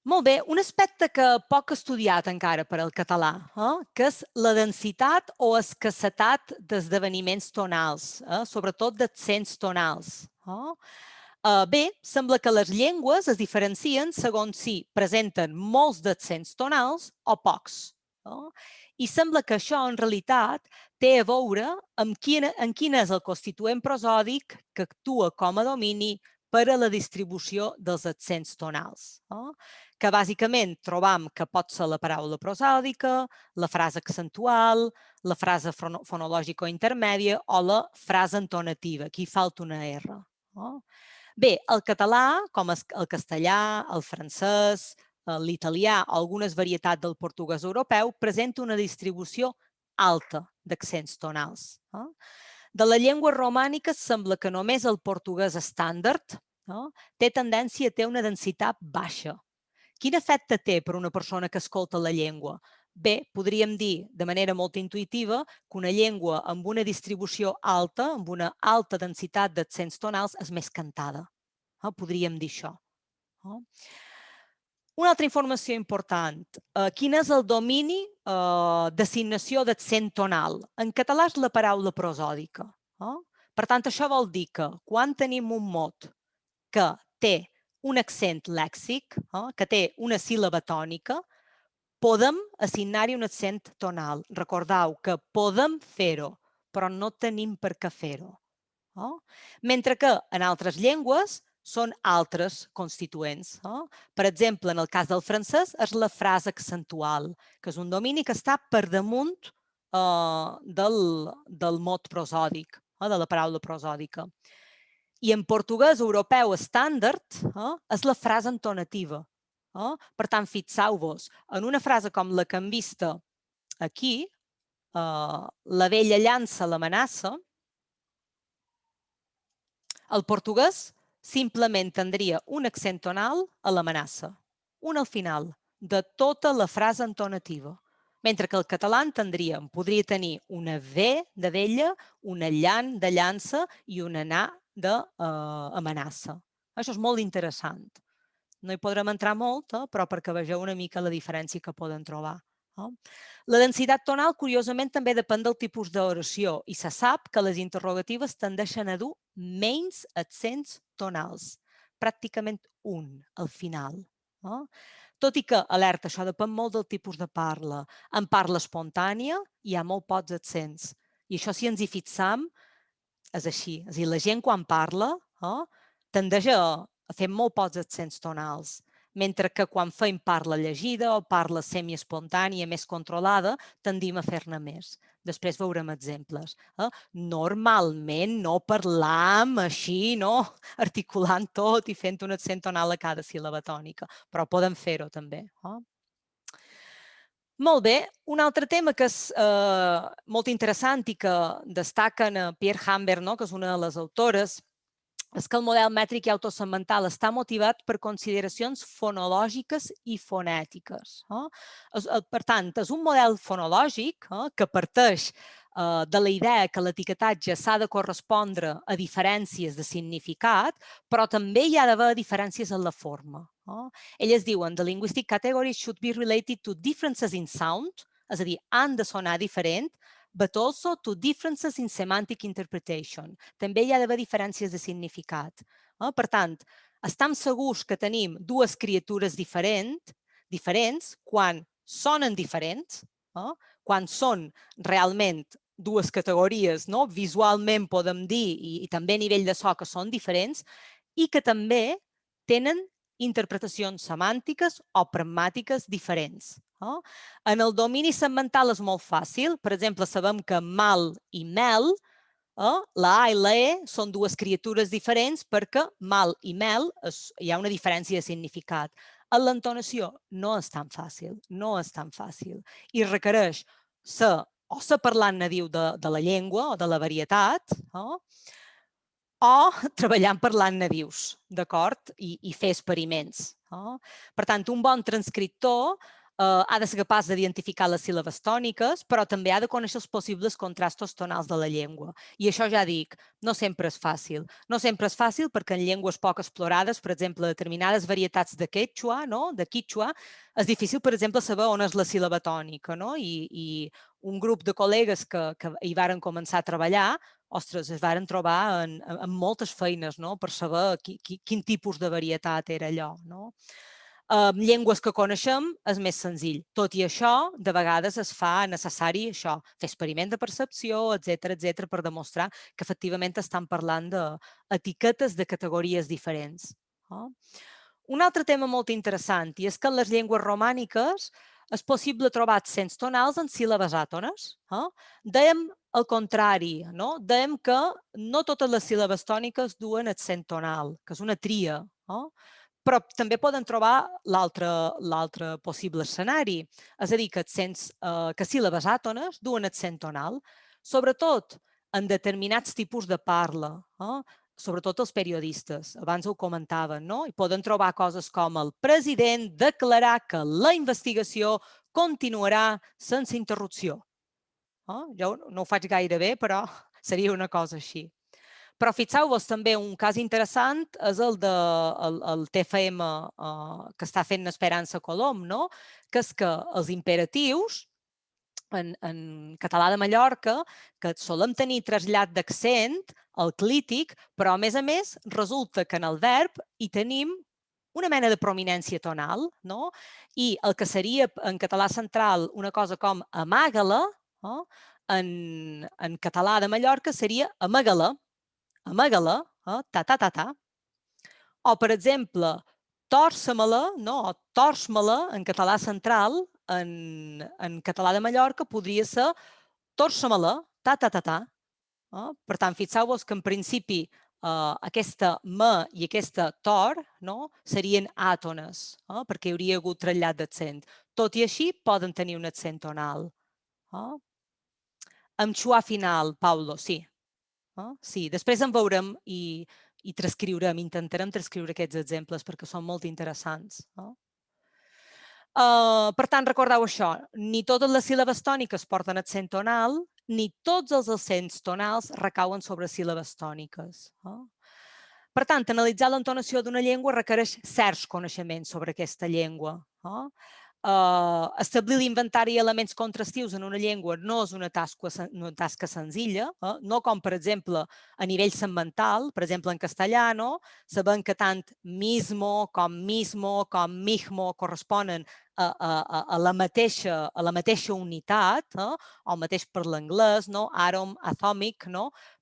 Molt bé, un aspecte que poc estudiat encara per al català, que és la densitat o escassetat d'esdeveniments tonals, sobretot d'accents tonals. Bé, sembla que les llengües es diferencien segons si presenten molts d'accents tonals o pocs. I sembla que això, en realitat, té a veure amb quin és el constituent prosòdic que actua com a domini per a la distribució dels accents tonals, que bàsicament trobam que pot ser la paraula prosòdica, la frase accentual, la frase fonològica o intermèdia o la frase entonativa. Aquí falta una R. Bé, el català, com el castellà, el francès, l'italià o algunes varietats del portuguès europeu, presenta una distribució alta d'accents tonals. De la llengua romànica sembla que només el portuguès estàndard té tendència a tenir una densitat baixa. Quin efecte té per una persona que escolta la llengua? Bé, podríem dir de manera molt intuïtiva que una llengua amb una distribució alta, amb una alta densitat d'accents tonals, és més cantada. Podríem dir això. Una altra informació important. Quin és el domini d'assignació d'accent tonal? En català és la paraula prosòdica. Per tant, això vol dir que quan tenim un mot que té un accent lèxic, que té una síl·laba tònica, podem assignar-hi un accent tonal. Recordeu que podem fer-ho. però no tenim per què fer-ho. Mentre que en altres llengües són altres constituents. Per exemple, en el cas del francès és la frase accentual, que és un domini que està per damunt del mot prosòdic, de la paraula prosòdica. I en portuguès europeu estàndard és la frase entonativa. Per tant, fixeu-vos, en una frase com la que hem vist aquí, la vella llança l'amenaça, el portuguès simplement tindria un accent tonal a l'amenaça, un al final, de tota la frase entonativa. Mentre que el català podria tenir una V de vella, una llan de llança i una na d'amenaça. Això és molt interessant. No hi podrem entrar molt, però perquè vegeu una mica la diferència que poden trobar. La densitat tonal, curiosament, també depèn del tipus d'oració i se sap que les interrogatives tendeixen a dur menys accents tonals, pràcticament un al final. Tot i que, alerta, això depèn molt del tipus de parla. En parla espontània hi ha molt pocs accents. I això, si ens hi fixam, és així. És a dir, la gent quan parla tendeix a fer molt pocs accents tonals, mentre que quan fem parla llegida o parla semiespontània, més controlada, tendim a fer-ne més. Després veurem exemples. Normalment no parlam així, articulant tot i fent un accent tonal a cada síl·laba tònica, però podem fer-ho també. Molt bé, un altre tema que és molt interessant i que destaquen Pierre Humbert, que és una de les autores, és que el model mètric i autosegmental està motivat per consideracions fonològiques i fonètiques. Per tant, és un model fonològic que parteix de la idea que l'etiquetatge s'ha de correspondre a diferències de significat, però també hi ha d'haver diferències en la forma. Elles diuen the linguistic categories should be related to differences in sound, és a dir, han de sonar diferent, but also to differences in semantic interpretation. També hi ha d'haver diferències de significat. Per tant, estem segurs que tenim dues criatures diferents quan sonen diferents, quan són realment dues categories, visualment podem dir, i també a nivell de so que són diferents, i que també tenen interpretacions semàntiques o pragmàtiques diferents. En el domini segmental és molt fàcil. Per exemple, sabem que mal i mel, la A i la E són dues criatures diferents perquè mal i mel hi ha una diferència de significat. En l'entonació no és tan fàcil, I requereix ser parlant nadiu de la llengua o de la varietat, o treballar en parlant nadius, d'acord? I fer experiments. Per tant, un bon transcriptor ha de ser capaç d'identificar les síl·labes tòniques, però també ha de conèixer els possibles contrastos tonals de la llengua. I això ja dic, no sempre és fàcil. No sempre és fàcil perquè en llengües poc explorades, per exemple, determinades varietats de quechua, és difícil, per exemple, saber on és la síl·laba tònica. I un grup de col·legues que hi varen començar a treballar, ostres, es varen trobar en moltes feines per saber quin tipus de varietat era allò. Llengües que coneixem és més senzill. Tot i això, de vegades es fa necessari això, fer experiment de percepció, etc., per demostrar que efectivament estan parlant d'etiquetes de categories diferents. Un altre tema molt interessant, i és que en les llengües romàniques és possible trobar accents tonals en síl·labes àtones. Dèiem el contrari, dèiem que no totes les síl·labes tòniques duen accent tonal, que és una tria, però també poden trobar l'altre possible escenari, és a dir, que síl·labes àtones duen accent tonal, sobretot en determinats tipus de parla, sobretot els periodistes, abans ho comentaven, i poden trobar coses com el president declarar que la investigació continuarà sense interrupció. Jo no ho faig gaire bé, però seria una cosa així. Però fixeu-vos també un cas interessant és el del TFM que està fent Esperança Colom, que és que els imperatius en català de Mallorca, que solem tenir trasllat d'accent al clític, però a més resulta que en el verb hi tenim una mena de prominència tonal, i el que seria en català central una cosa com amaga-la, en català de Mallorca seria amagala, ta. O, per exemple, torça-me-la, o tors-me-la, en català central, en català de Mallorca podria ser torça-me-la, ta. Per tant, fixeu-vos que en principi aquesta me i aquesta tor serien àtones, perquè hi hauria hagut trasllat d'accent. Tot i així, poden tenir un accent tonal. Amb xua final, Paulo, sí. Sí, després en veurem i transcriurem, intentarem transcriure aquests exemples perquè són molt interessants. Per tant, recordeu això, ni totes les síl·labes tòniques porten accent tonal, ni tots els accents tonals recauen sobre síl·labes tòniques. Per tant, analitzar l'entonació d'una llengua requereix certs coneixements sobre aquesta llengua. Establir l'inventari d'elements contrastius en una llengua no és una tasca senzilla, no com, per exemple, a nivell segmental. Per exemple, en castellà, sabem que tant mismo com mijmo corresponen a la mateixa unitat, o el mateix per l'anglès, àtom, atòmic,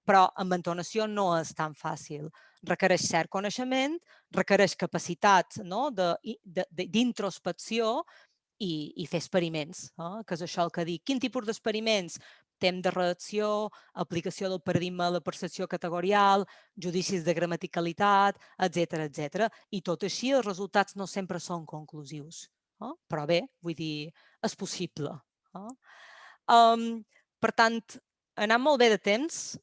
però amb entonació no és tan fàcil. Requereix cert coneixement, requereix capacitat d'introspecció i fer experiments, que és això el que dic. Quin tipus d'experiments? Temps de redacció, aplicació del paradigma de la percepció categorial, judicis de gramaticalitat, etc. I tot així els resultats no sempre són conclusius. Però bé, vull dir, és possible. Per tant, anant molt bé de temps,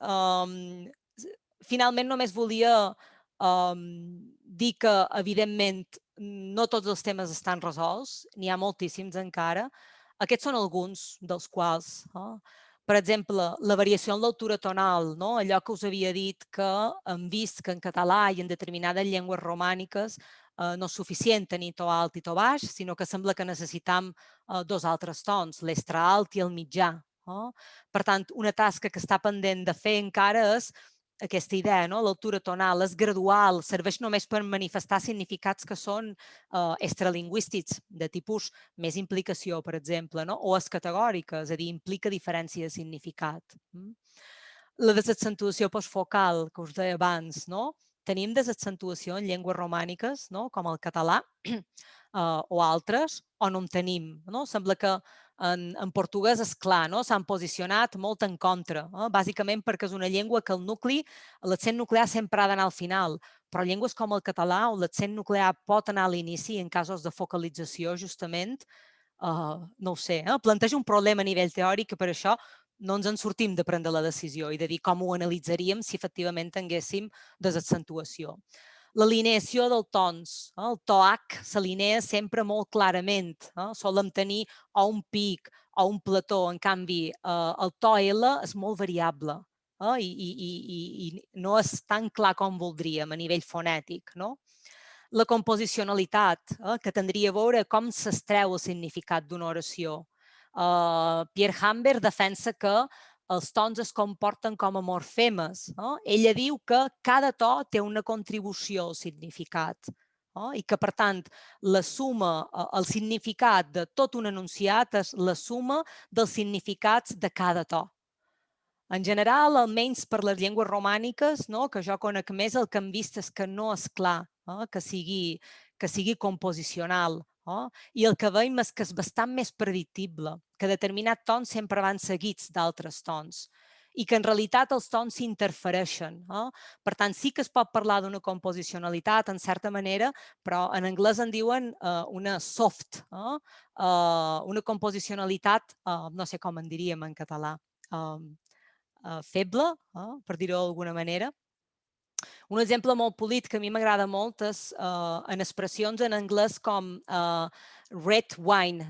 finalment només volia dir que, evidentment, no tots els temes estan resolts, n'hi ha moltíssims encara. Aquests són alguns dels quals. Per exemple, la variació en l'altura tonal, allò que us havia dit que hem vist que en català i en determinades llengües romàniques no és suficient tenir to alt i to baix, sinó que sembla que necessitam dos altres tons, l'extra alt i el mitjà. Per tant, una tasca que està pendent de fer encara és aquesta idea, l'altura tonal és gradual, serveix només per manifestar significats que són extralingüístics, de tipus més implicació, per exemple, o és categòrica, és a dir, implica diferència de significat. La desaccentuació postfocal, que us deia abans, tenim desaccentuació en llengües romàniques, com el català o altres, o no en tenim. Sembla que en portuguès, és clar, s'han posicionat molt en contra, bàsicament perquè és una llengua que el nucli, l'accent nuclear sempre ha d'anar al final, però llengües com el català, on l'accent nuclear pot anar a l'inici en casos de focalització, justament, no ho sé, planteja un problema a nivell teòric que per això no ens en sortim de prendre la decisió i de dir com ho analitzaríem si efectivament tinguéssim desaccentuació. L'alineació dels tons, el to H s'alinea sempre molt clarament, solem tenir o un pic o un plató, en canvi el to L és molt variable i no és tan clar com voldríem a nivell fonètic. La composicionalitat, que tindria a veure com s'extreu el significat d'una oració. Pierre Hamber defensa que els tons es comporten com a morfemes. Ella diu que cada to té una contribució al significat i que, per tant, la suma, el significat de tot un enunciat és la suma dels significats de cada to. En general, almenys per les llengües romàniques, que jo conec més, el que hem vist és que no és clar que sigui composicional. I el que veiem és que és bastant més predictible, que determinats tons sempre van seguits d'altres tons i que en realitat els tons s'interfereixen. Per tant, sí que es pot parlar d'una composicionalitat, en certa manera, però en anglès en diuen una soft, una composicionalitat, no sé com en diríem en català, feble, per dir-ho d'alguna manera. Un exemple molt polit que a mi m'agrada molt és en expressions en anglès com red wine,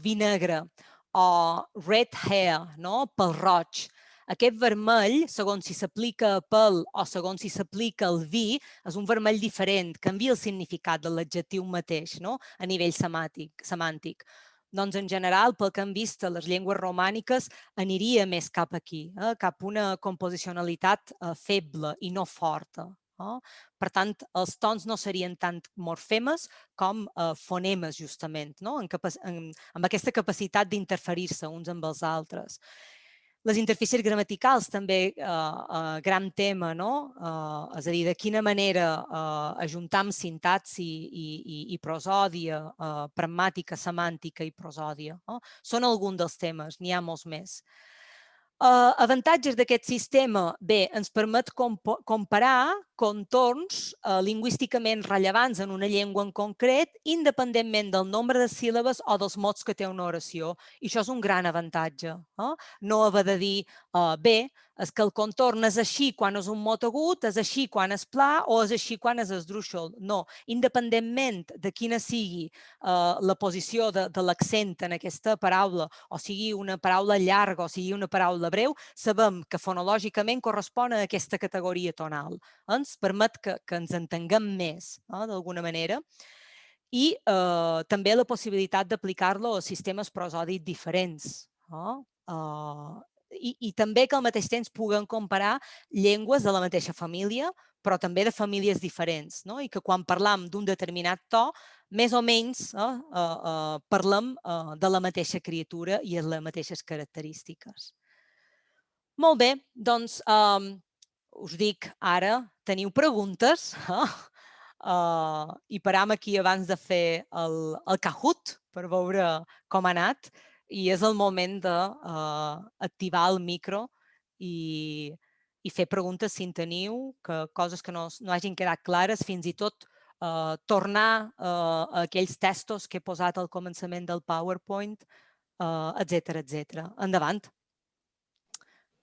vi negre, o red hair, pèl roig. Aquest vermell, segons si s'aplica a pèl o segons si s'aplica al vi, és un vermell diferent, canvia el significat de l'adjectiu mateix a nivell semàntic. Doncs, en general, pel que hem vist a les llengües romàniques, aniria més cap aquí, cap a una composicionalitat feble i no forta. Per tant, els tons no serien tant morfemes com fonemes, justament, amb aquesta capacitat d'interferir-se uns amb els altres. Les interfícies gramaticals també, gran tema, és a dir, de quina manera ajuntar amb sintaxi i prosòdia, pragmàtica, semàntica i prosòdia. Són alguns dels temes, n'hi ha molts més. Avantatges d'aquest sistema? Bé, ens permet comparar contorns lingüísticament rellevants en una llengua en concret, independentment del nombre de síl·labes o dels mots que té una oració. I això és un gran avantatge. No haver de dir, bé, és que el contorn és així quan és un mot agut, és així quan és pla o és així quan és esdrúixol. No, independentment de quina sigui la posició de l'accent en aquesta paraula, o sigui una paraula llarga o sigui una paraula breu, sabem que fonològicament correspon a aquesta categoria tonal. Ens permet que ens entenguem més, d'alguna manera. I també la possibilitat d'aplicar-lo a sistemes prosòdics diferents. I també que al mateix temps puguem comparar llengües de la mateixa família, però també de famílies diferents, i que quan parlam d'un determinat to, més o menys parlem de la mateixa criatura i amb les mateixes característiques. Molt bé, doncs us dic ara, teniu preguntes i param aquí abans de fer el Kahoot per veure com ha anat. I és el moment d'activar el micro i fer preguntes si en teniu, coses que no hagin quedat clares, fins i tot tornar a aquells textos que he posat al començament del PowerPoint, etc. Endavant.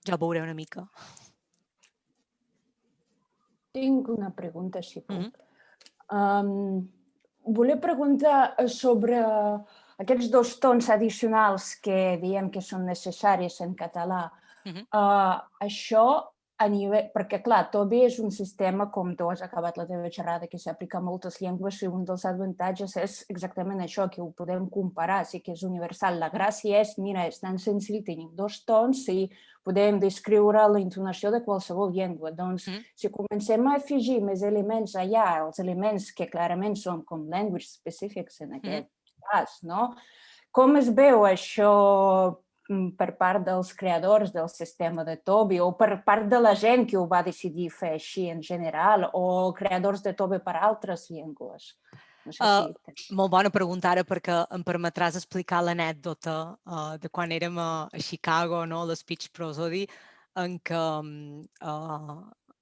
Ja ho veuré una mica. Tinc una pregunta, si puc. Volia preguntar sobre aquests dos tons addicionals que diem que són necessaris en català. Això a nivell... Perquè, clar, Toby és un sistema, com tu has acabat la teva xerrada, que s'aplica a moltes llengües i un dels avantatges és exactament això, que ho podem comparar, sí que és universal. La gràcia és, mira, és tan senzill, tenim dos tons i podem descriure la intonació de qualsevol llengua. Doncs, si comencem a afegir més elements allà, els elements que clarament són com language specifics en aquest cas, no? Com es veu això per part dels creadors del sistema de Toby o per part de la gent que ho va decidir fer així en general o creadors de Toby per altres llengües? Molt bona pregunta ara perquè em permetràs explicar l'anècdota de quan érem a Chicago, l'Speech Prosody, en què,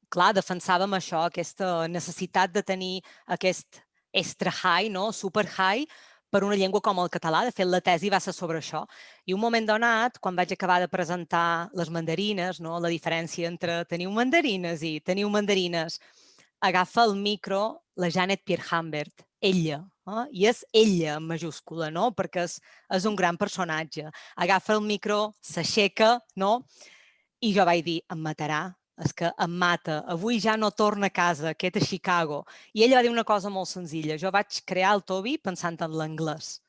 clar, defensàvem això, aquesta necessitat de tenir aquest extra high, super high, per una llengua com el català. De fet, la tesi va ser sobre això. I un moment donat, quan vaig acabar de presentar les mandarines, la diferència entre teniu mandarines i teniu mandarines, agafa el micro la Janet Pierre-Humbert, ella, i és ella en majúscula, perquè és un gran personatge. Agafa el micro, s'aixeca, i jo vaig dir, em matarà. És que em mata, avui ja no torna a casa, aquest a Chicago. I ella va dir una cosa molt senzilla. Jo vaig crear el Toby pensant en l'anglès.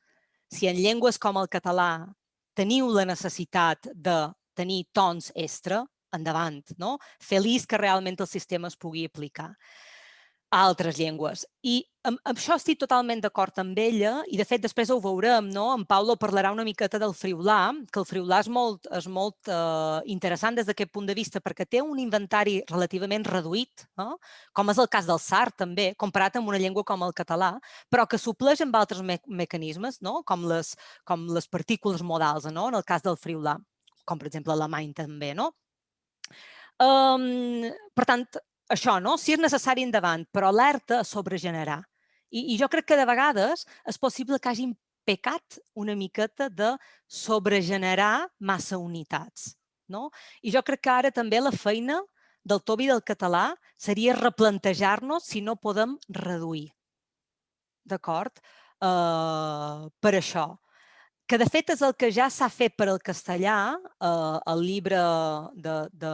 Si en llengües com el català teniu la necessitat de tenir tons extra, endavant, feliç que realment el sistema es pugui aplicar a altres llengües. I amb això estic totalment d'acord amb ella i, de fet, després ho veurem, en Paulo parlarà una miqueta del friulà, que el friulà és molt interessant des d'aquest punt de vista perquè té un inventari relativament reduït, com és el cas del sard, també, comparat amb una llengua com el català, però que supleix amb altres mecanismes, com les partícules modals, en el cas del friulà, com, per exemple, l'alemany també. Per tant, això, si és necessari endavant, però alerta a sobregenerar. I jo crec que de vegades és possible que hagin pecat una miqueta de sobregenerar massa unitats. I jo crec que ara també la feina del Toby del català seria replantejar-nos si no podem reduir. D'acord? Per això. Que de fet és el que ja s'ha fet per al castellà, el llibre de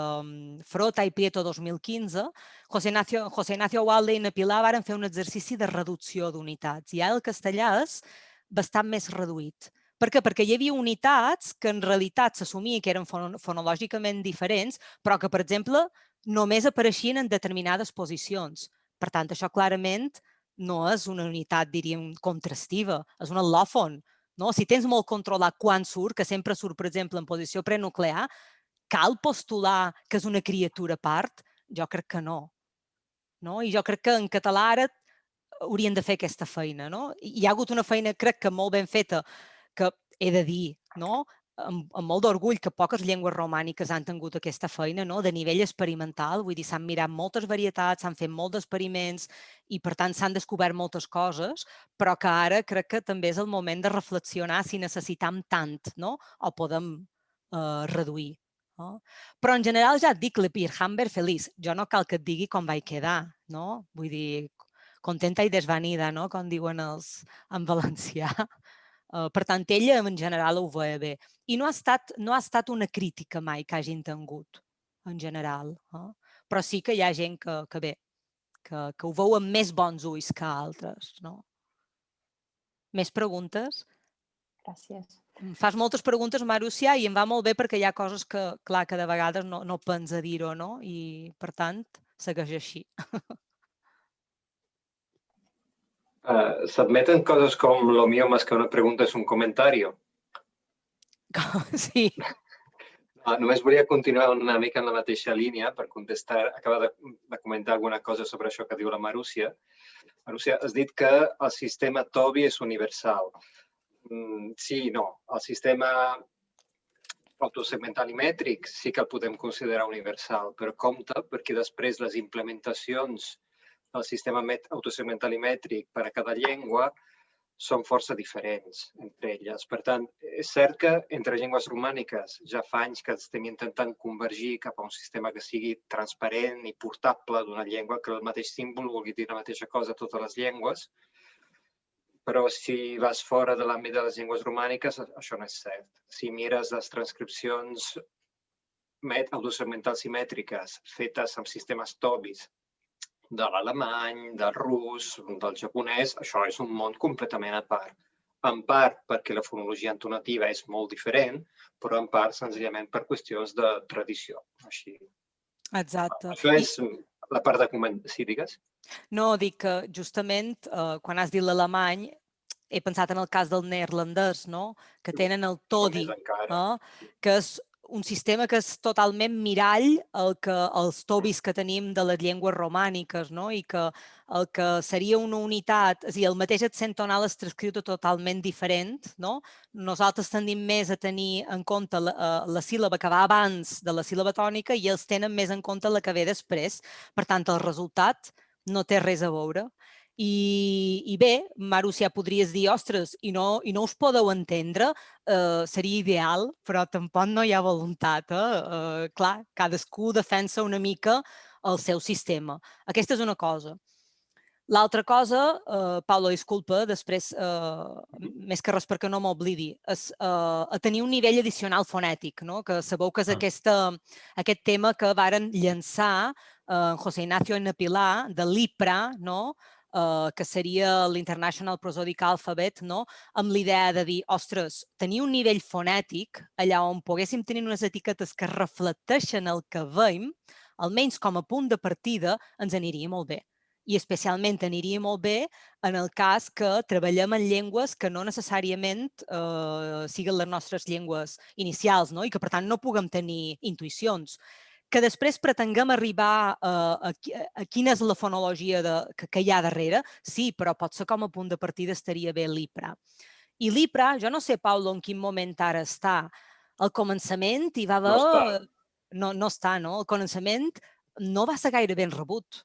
Frota i Prieto 2015, José Ignacio Walde i Pilar varen fer un exercici de reducció d'unitats. I ara el castellà és bastant més reduït. Per què? Perquè hi havia unitats que en realitat s'assumia que eren fonològicament diferents, però que, per exemple, només apareixien en determinades posicions. Per tant, això clarament no és una unitat, diríem, contrastiva, és un al·lòfon. Si tens molt controlat quan surt, que sempre surt, per exemple, en posició prenuclear, cal postular que és una criatura a part? Jo crec que no. I jo crec que en català ara haurien de fer aquesta feina. Hi ha hagut una feina, crec que molt ben feta, que he de dir, amb molt d'orgull, que poques llengües romàniques han tingut aquesta feina de nivell experimental. Vull dir, s'han mirat moltes varietats, s'han fet molts experiments i, per tant, s'han descobert moltes coses, però que ara crec que també és el moment de reflexionar si necessitam tant o podem reduir. Però, en general, ja et dic, l'Epirhamber feliç. Jo no cal que et digui com vaig quedar. Vull dir, contenta i desvanida, com diuen els en valencià. Per tant, ella, en general, ho veia bé. I no ha estat una crítica mai que hagin tingut, en general. Però sí que hi ha gent que bé, que ho veu amb més bons ulls que altres. Més preguntes? Gràcies. Em fas moltes preguntes, Marúcia, i em va molt bé perquè hi ha coses que, clar, que de vegades no pensa dir-ho, i, per tant, segueix així. ¿S'admeten coses com lo mío más que una pregunta és un comentario? Sí. Només volia continuar una mica en la mateixa línia per contestar. Acaba de comentar alguna cosa sobre això que diu la Marúcia. Marúcia, has dit que el sistema TOBI és universal. Sí i no. El sistema autosegmental i mètric sí que el podem considerar universal, però compte perquè després les implementacions del sistema autosegmental i mètric per a cada llengua són força diferents entre elles. Per tant, és cert que entre llengües romàniques ja fa anys que estem intentant convergir cap a un sistema que sigui transparent i portable d'una llengua, que el mateix símbol vulgui dir la mateixa cosa a totes les llengües, però si vas fora de l'àmbit de les llengües romàniques, això no és cert. Si mires les transcripcions autosegmentals simètriques fetes amb sistemes TOBIs de l'alemany, del rus, del japonès, això és un món completament a part. En part perquè la fonologia entonativa és molt diferent, però en part senzillament per qüestions de tradició. Exacte. Això és la part de comentar. Sí, digues? No, dic que justament quan has dit l'alemany he pensat en el cas del neerlandès, que tenen el TODI, que és un sistema que és totalment mirall als TOBIs que tenim de les llengües romàniques i que el que seria una unitat, és a dir, el mateix accent tonal és transcriut totalment diferent. Nosaltres tendim més a tenir en compte la síl·laba que va abans de la síl·laba tònica i ells tenen més en compte la que ve després. Per tant, el resultat no té res a veure. I bé, Marúcia, podries dir, ostres, i no us podeu entendre, seria ideal, però tampoc no hi ha voluntat. Clar, cadascú defensa una mica el seu sistema. Aquesta és una cosa. L'altra cosa, Paula, disculpa, després, més que res perquè no m'oblidi, és a tenir un nivell addicional fonètic, que sabeu que és aquest tema que varen llançar José Ignacio Enapilá, de l'IPRA, que seria l'International Prosodic Alphabet, amb l'idea de dir, ostres, tenir un nivell fonètic allà on poguéssim tenir unes etiquetes que reflecteixen el que veiem, almenys com a punt de partida, ens aniria molt bé. I especialment aniria molt bé en el cas que treballem en llengües que no necessàriament siguin les nostres llengües inicials i que, per tant, no puguem tenir intuïcions. Que després pretenguem arribar a quina és la fonologia que hi ha darrere, sí, però potser com a punt de partida estaria bé l'IPRA. I l'IPRA, jo no sé, Paulo, en quin moment ara està. Al començament hi va haver... No està, no? Al començament no va ser gaire ben rebut.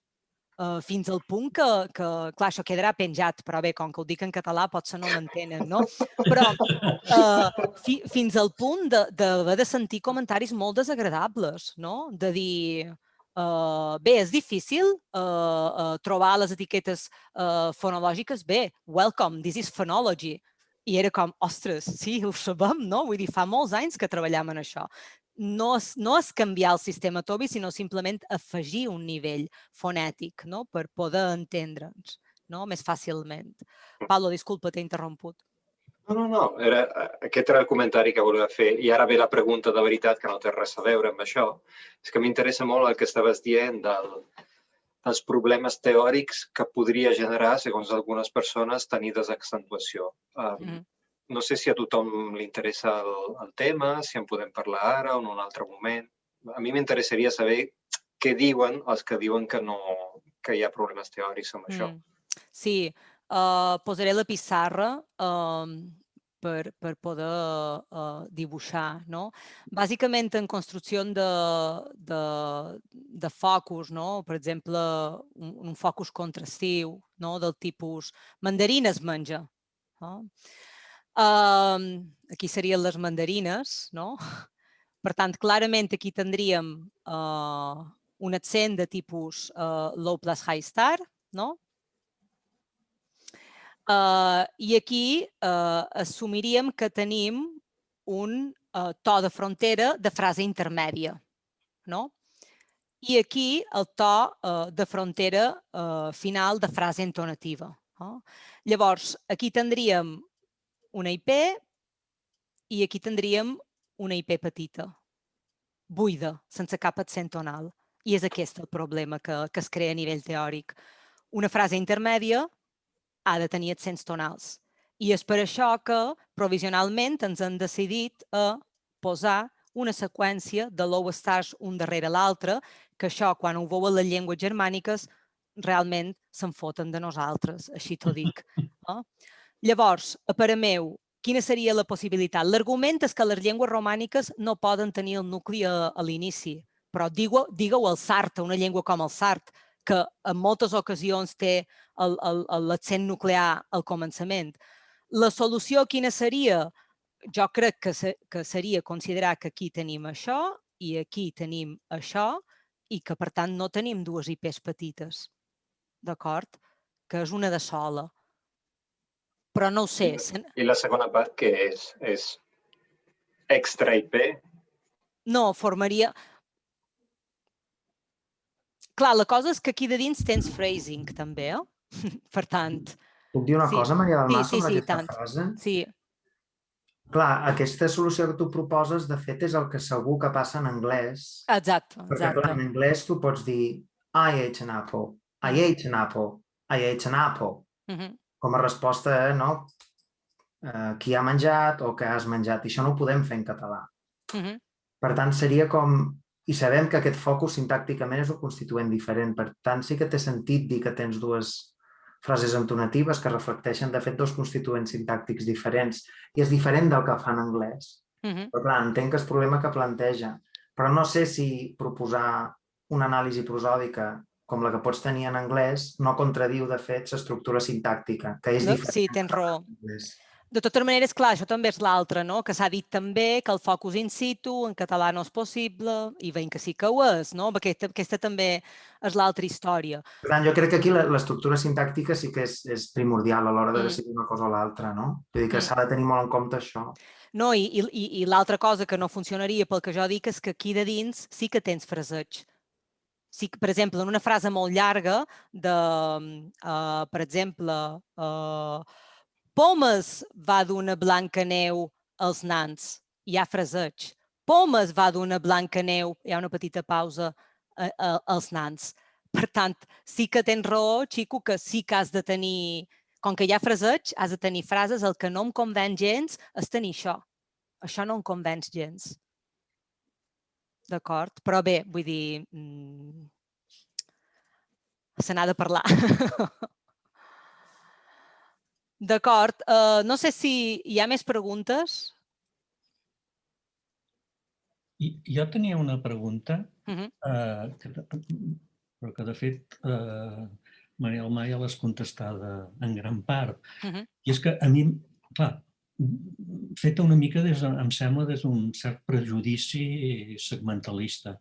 Fins al punt que, clar, això quedarà penjat, però bé, com que ho dic en català potser no m'entenen, no? Però fins al punt d'haver de sentir comentaris molt desagradables, no? De dir, bé, és difícil trobar les etiquetes fonològiques, bé, welcome, this is phonology. I era com, ostres, sí, ho sabem, no? Vull dir, fa molts anys que treballem en això. No és canviar el sistema TOBI, sinó simplement afegir un nivell fonètic per poder entendre'ns més fàcilment. Pablo, disculpa, t'he interromput. No, aquest era el comentari que volia fer. I ara ve la pregunta de veritat, que no té res a veure amb això. És que m'interessa molt el que estaves dient dels problemes teòrics que podria generar, segons algunes persones, tenir desaccentuació. No sé si a tothom li interessa el tema, si en podem parlar ara o en un altre moment. A mi m'interessaria saber què diuen els que diuen que hi ha problemes teòrics amb això. Sí, posaré la pissarra per poder dibuixar. Bàsicament, en construcció de focus, per exemple, un focus contrastiu del tipus mandarina es menja. Aquí serien les mandarines. Per tant, clarament aquí tindríem un accent de tipus low plus high star, i aquí assumiríem que tenim un to de frontera de frase intermèdia. I aquí el to de frontera final de frase entonativa. Llavors, aquí tindríem una IP i aquí tindríem una IP petita, buida, sense cap accent tonal. I és aquest el problema que es crea a nivell teòric. Una frase intermèdia ha de tenir accents tonals. I és per això que provisionalment ens han decidit a posar una seqüència de low stars un darrere l'altre, que això, quan ho veuen les llengües germàniques, realment se'n foten de nosaltres, així t'ho dic. Llavors, a parer meu, quina seria la possibilitat? L'argument és que les llengües romàniques no poden tenir el nucli a l'inici, però digue-ho al sard, una llengua com el sard, que en moltes ocasions té l'accent nuclear al començament. La solució quina seria? Jo crec que seria considerar que aquí tenim això i aquí tenim això i que, per tant, no tenim dues IPs petites, d'acord? Que és una de sola. Però no ho sé. I la segona part què és? És extra IP? No, formaria... Clar, la cosa és que aquí de dins tens phrasing, també, per tant... Puc dir una cosa, Maria del Mar, sobre aquesta frase? Sí. Clar, aquesta solució que tu proposes, de fet, és el que segur que passa en anglès. Exacte. Perquè, clar, en anglès tu pots dir I ate an apple, I ate an apple, I ate an apple. Com a resposta a qui ha menjat o que has menjat. I això no ho podem fer en català. Per tant, seria com... I sabem que aquest focus sintàcticament és un constituent diferent. Per tant, sí que té sentit dir que tens dues frases entonatives que reflecteixen, de fet, dos constituents sintàctics diferents. I és diferent del que fa en anglès. Però, clar, entenc que és el problema que planteja. Però no sé si proposar una anàlisi prosòdica com la que pots tenir en anglès no contradiu, de fet, l'estructura sintàctica, que és diferent. Sí, tens raó. De totes maneres, clar, això també és l'altre, que s'ha dit també que el focus in situ en català no és possible, i veiem que sí que ho és, perquè aquesta també és l'altra història. Per tant, jo crec que aquí l'estructura sintàctica sí que és primordial a l'hora de decidir una cosa o l'altra, no? Vull dir que s'ha de tenir molt en compte això. No, i l'altra cosa que no funcionaria pel que jo dic és que aquí de dins sí que tens fraseig. Sí, per exemple, en una frase molt llarga de, per exemple, Pomes va d'una blanca neu als nans. Hi ha fraseig. Pomes va d'una blanca neu, hi ha una petita pausa, als nans. Per tant, sí que tens raó, Xico, que sí que has de tenir... Com que hi ha fraseig, has de tenir frases. El que no em convenç gens és tenir això. Això no em convenç gens. D'acord? Però bé, vull dir... Se n'ha de parlar. D'acord. No sé si hi ha més preguntes. Jo tenia una pregunta, però que de fet Maria del Mar ja l'has contestada en gran part. I és que a mi, clar, feta una mica, em sembla, des d'un cert prejudici segmentalista.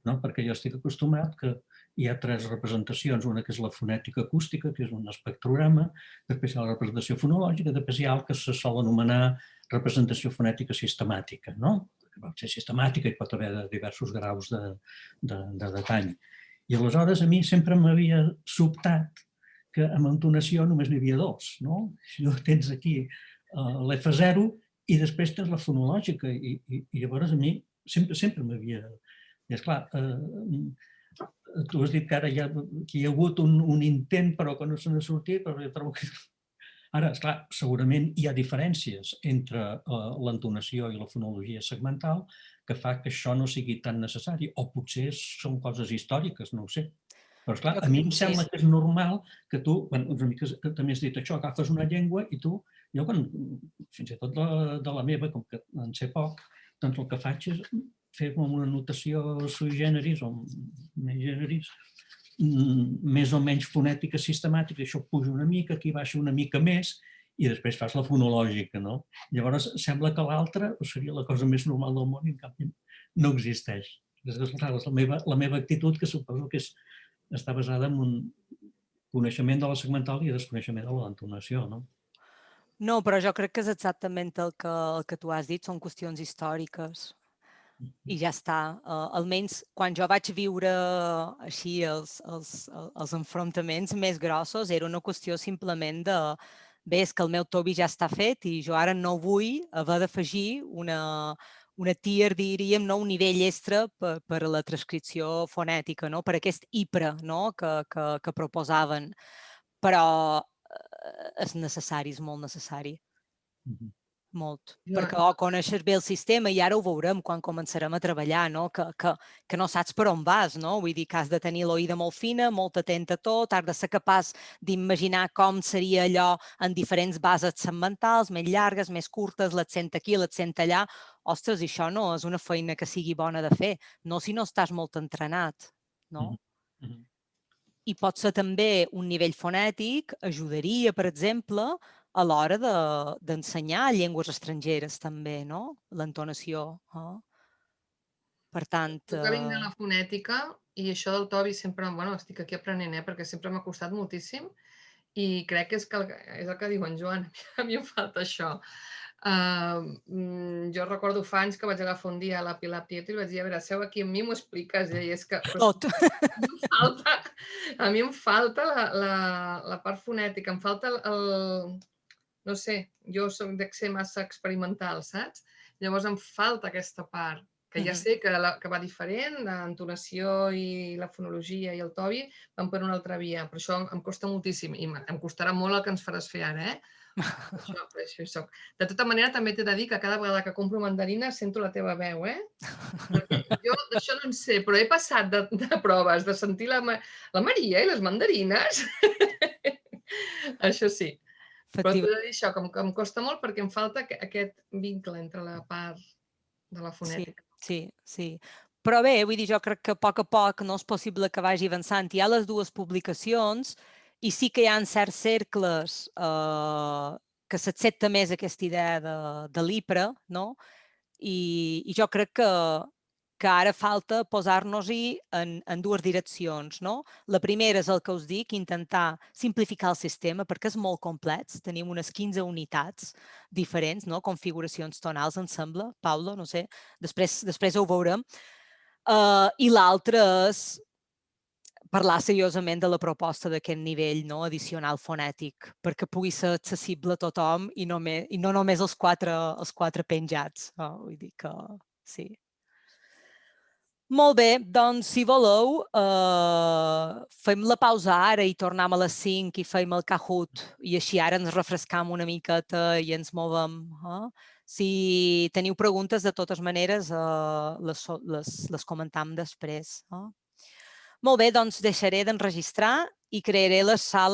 Perquè jo estic acostumat que hi ha tres representacions, una que és la fonètica acústica, que és un espectrograma, després hi ha la representació fonològica, després hi ha el que se sol anomenar representació fonètica sistemàtica, que pot ser sistemàtica i pot haver de diversos graus de detall. I aleshores a mi sempre m'havia sobtat que amb entonació només n'hi havia dos. Si no tens aquí l'F0 i després tens la fonològica i llavors a mi sempre m'havia... I esclar, tu has dit que ara hi ha hagut un intent però que no se n'ha sortit, però jo trobo que... Ara, esclar, segurament hi ha diferències entre l'entonació i la fonologia segmental que fa que això no sigui tan necessari, o potser són coses històriques, no ho sé. Però, esclar, a mi em sembla que és normal que tu, una mica també has dit això, agafes una llengua i tu, jo fins i tot de la meva, com que en sé poc, doncs el que faig és fer una notació sui generis o més generis, més o menys fonètica sistemàtica, això puja una mica, aquí baixa una mica més i després fas la fonològica, no? Llavors sembla que l'altra seria la cosa més normal del món i en canvi no existeix. És la meva actitud, que suposo que està basada en un coneixement de la segmental i desconeixement de l'entonació, no? No, però jo crec que és exactament el que tu has dit, són qüestions històriques. I ja està. Almenys quan jo vaig viure així els enfrontaments més grossos era una qüestió simplement de bé, és que el meu tobi ja està fet i jo ara no vull haver d'afegir una tier, diríem, un nivell extra per a la transcripció fonètica, per aquest IPRA que proposaven. Però és necessari, és molt necessari. Molt, perquè coneixes bé el sistema i ara ho veurem quan començarem a treballar, que no saps per on vas, vull dir que has de tenir l'oïda molt fina, molt atent a tot, has de ser capaç d'imaginar com seria allò en diferents bases segmentals, més llargues, més curtes, l'accent aquí, l'accent allà. Ostres, això no és una feina que sigui bona de fer, no si no estàs molt entrenat, no? I pot ser també un nivell fonètic, ajudaria, per exemple, a l'hora d'ensenyar llengües estrangeres també, no? L'entonació. Per tant... Jo que vinc de la fonètica i això del tobi sempre... Bueno, estic aquí aprenent, perquè sempre m'ha costat moltíssim i crec que és el que diu en Joan. A mi em falta això. Jo recordo fa anys que vaig agafar un dia a la Pilar Prieto i vaig dir, a veure, seu aquí amb mi, m'ho expliques? I és que... Tot. A mi em falta la part fonètica, em falta el... No sé, jo soc d'accent massa experimental, saps? Llavors em falta aquesta part, que ja sé que va diferent, l'entonació i la fonologia i el tobi van per una altra via, però això em costa moltíssim i em costarà molt el que ens faràs fer ara, Això soc. De tota manera, també t'he de dir que cada vegada que compro mandarina sento la teva veu, Perquè jo d'això no en sé, però he passat de proves de sentir la Maria i les mandarines. Això sí. Però t'he de dir això, que em costa molt perquè em falta aquest vincle entre la part de la fonètica. Sí. Però bé, vull dir, jo crec que a poc no és possible que vagi avançant. Hi ha les dues publicacions i sí que hi ha certs cercles que s'accepta més aquesta idea de l'IPRA, no? I jo crec que ara falta posar-nos-hi en dues direccions, no? La primera és el que us dic, intentar simplificar el sistema perquè és molt complex. Tenim unes 15 unitats diferents, no? Configuracions tonals, em sembla. Paula, no sé, després ho veurem. I l'altra és parlar seriosament de la proposta d'aquest nivell addicional fonètic perquè pugui ser accessible a tothom i no només els quatre penjats. Vull dir que sí. Molt bé, doncs si voleu, fem la pausa ara i tornem a les 5 i fem el Kahoot i així ara ens refrescam una miqueta i ens movem. Si teniu preguntes, de totes maneres, les comentam després. Molt bé, doncs deixaré d'enregistrar i crearé les sales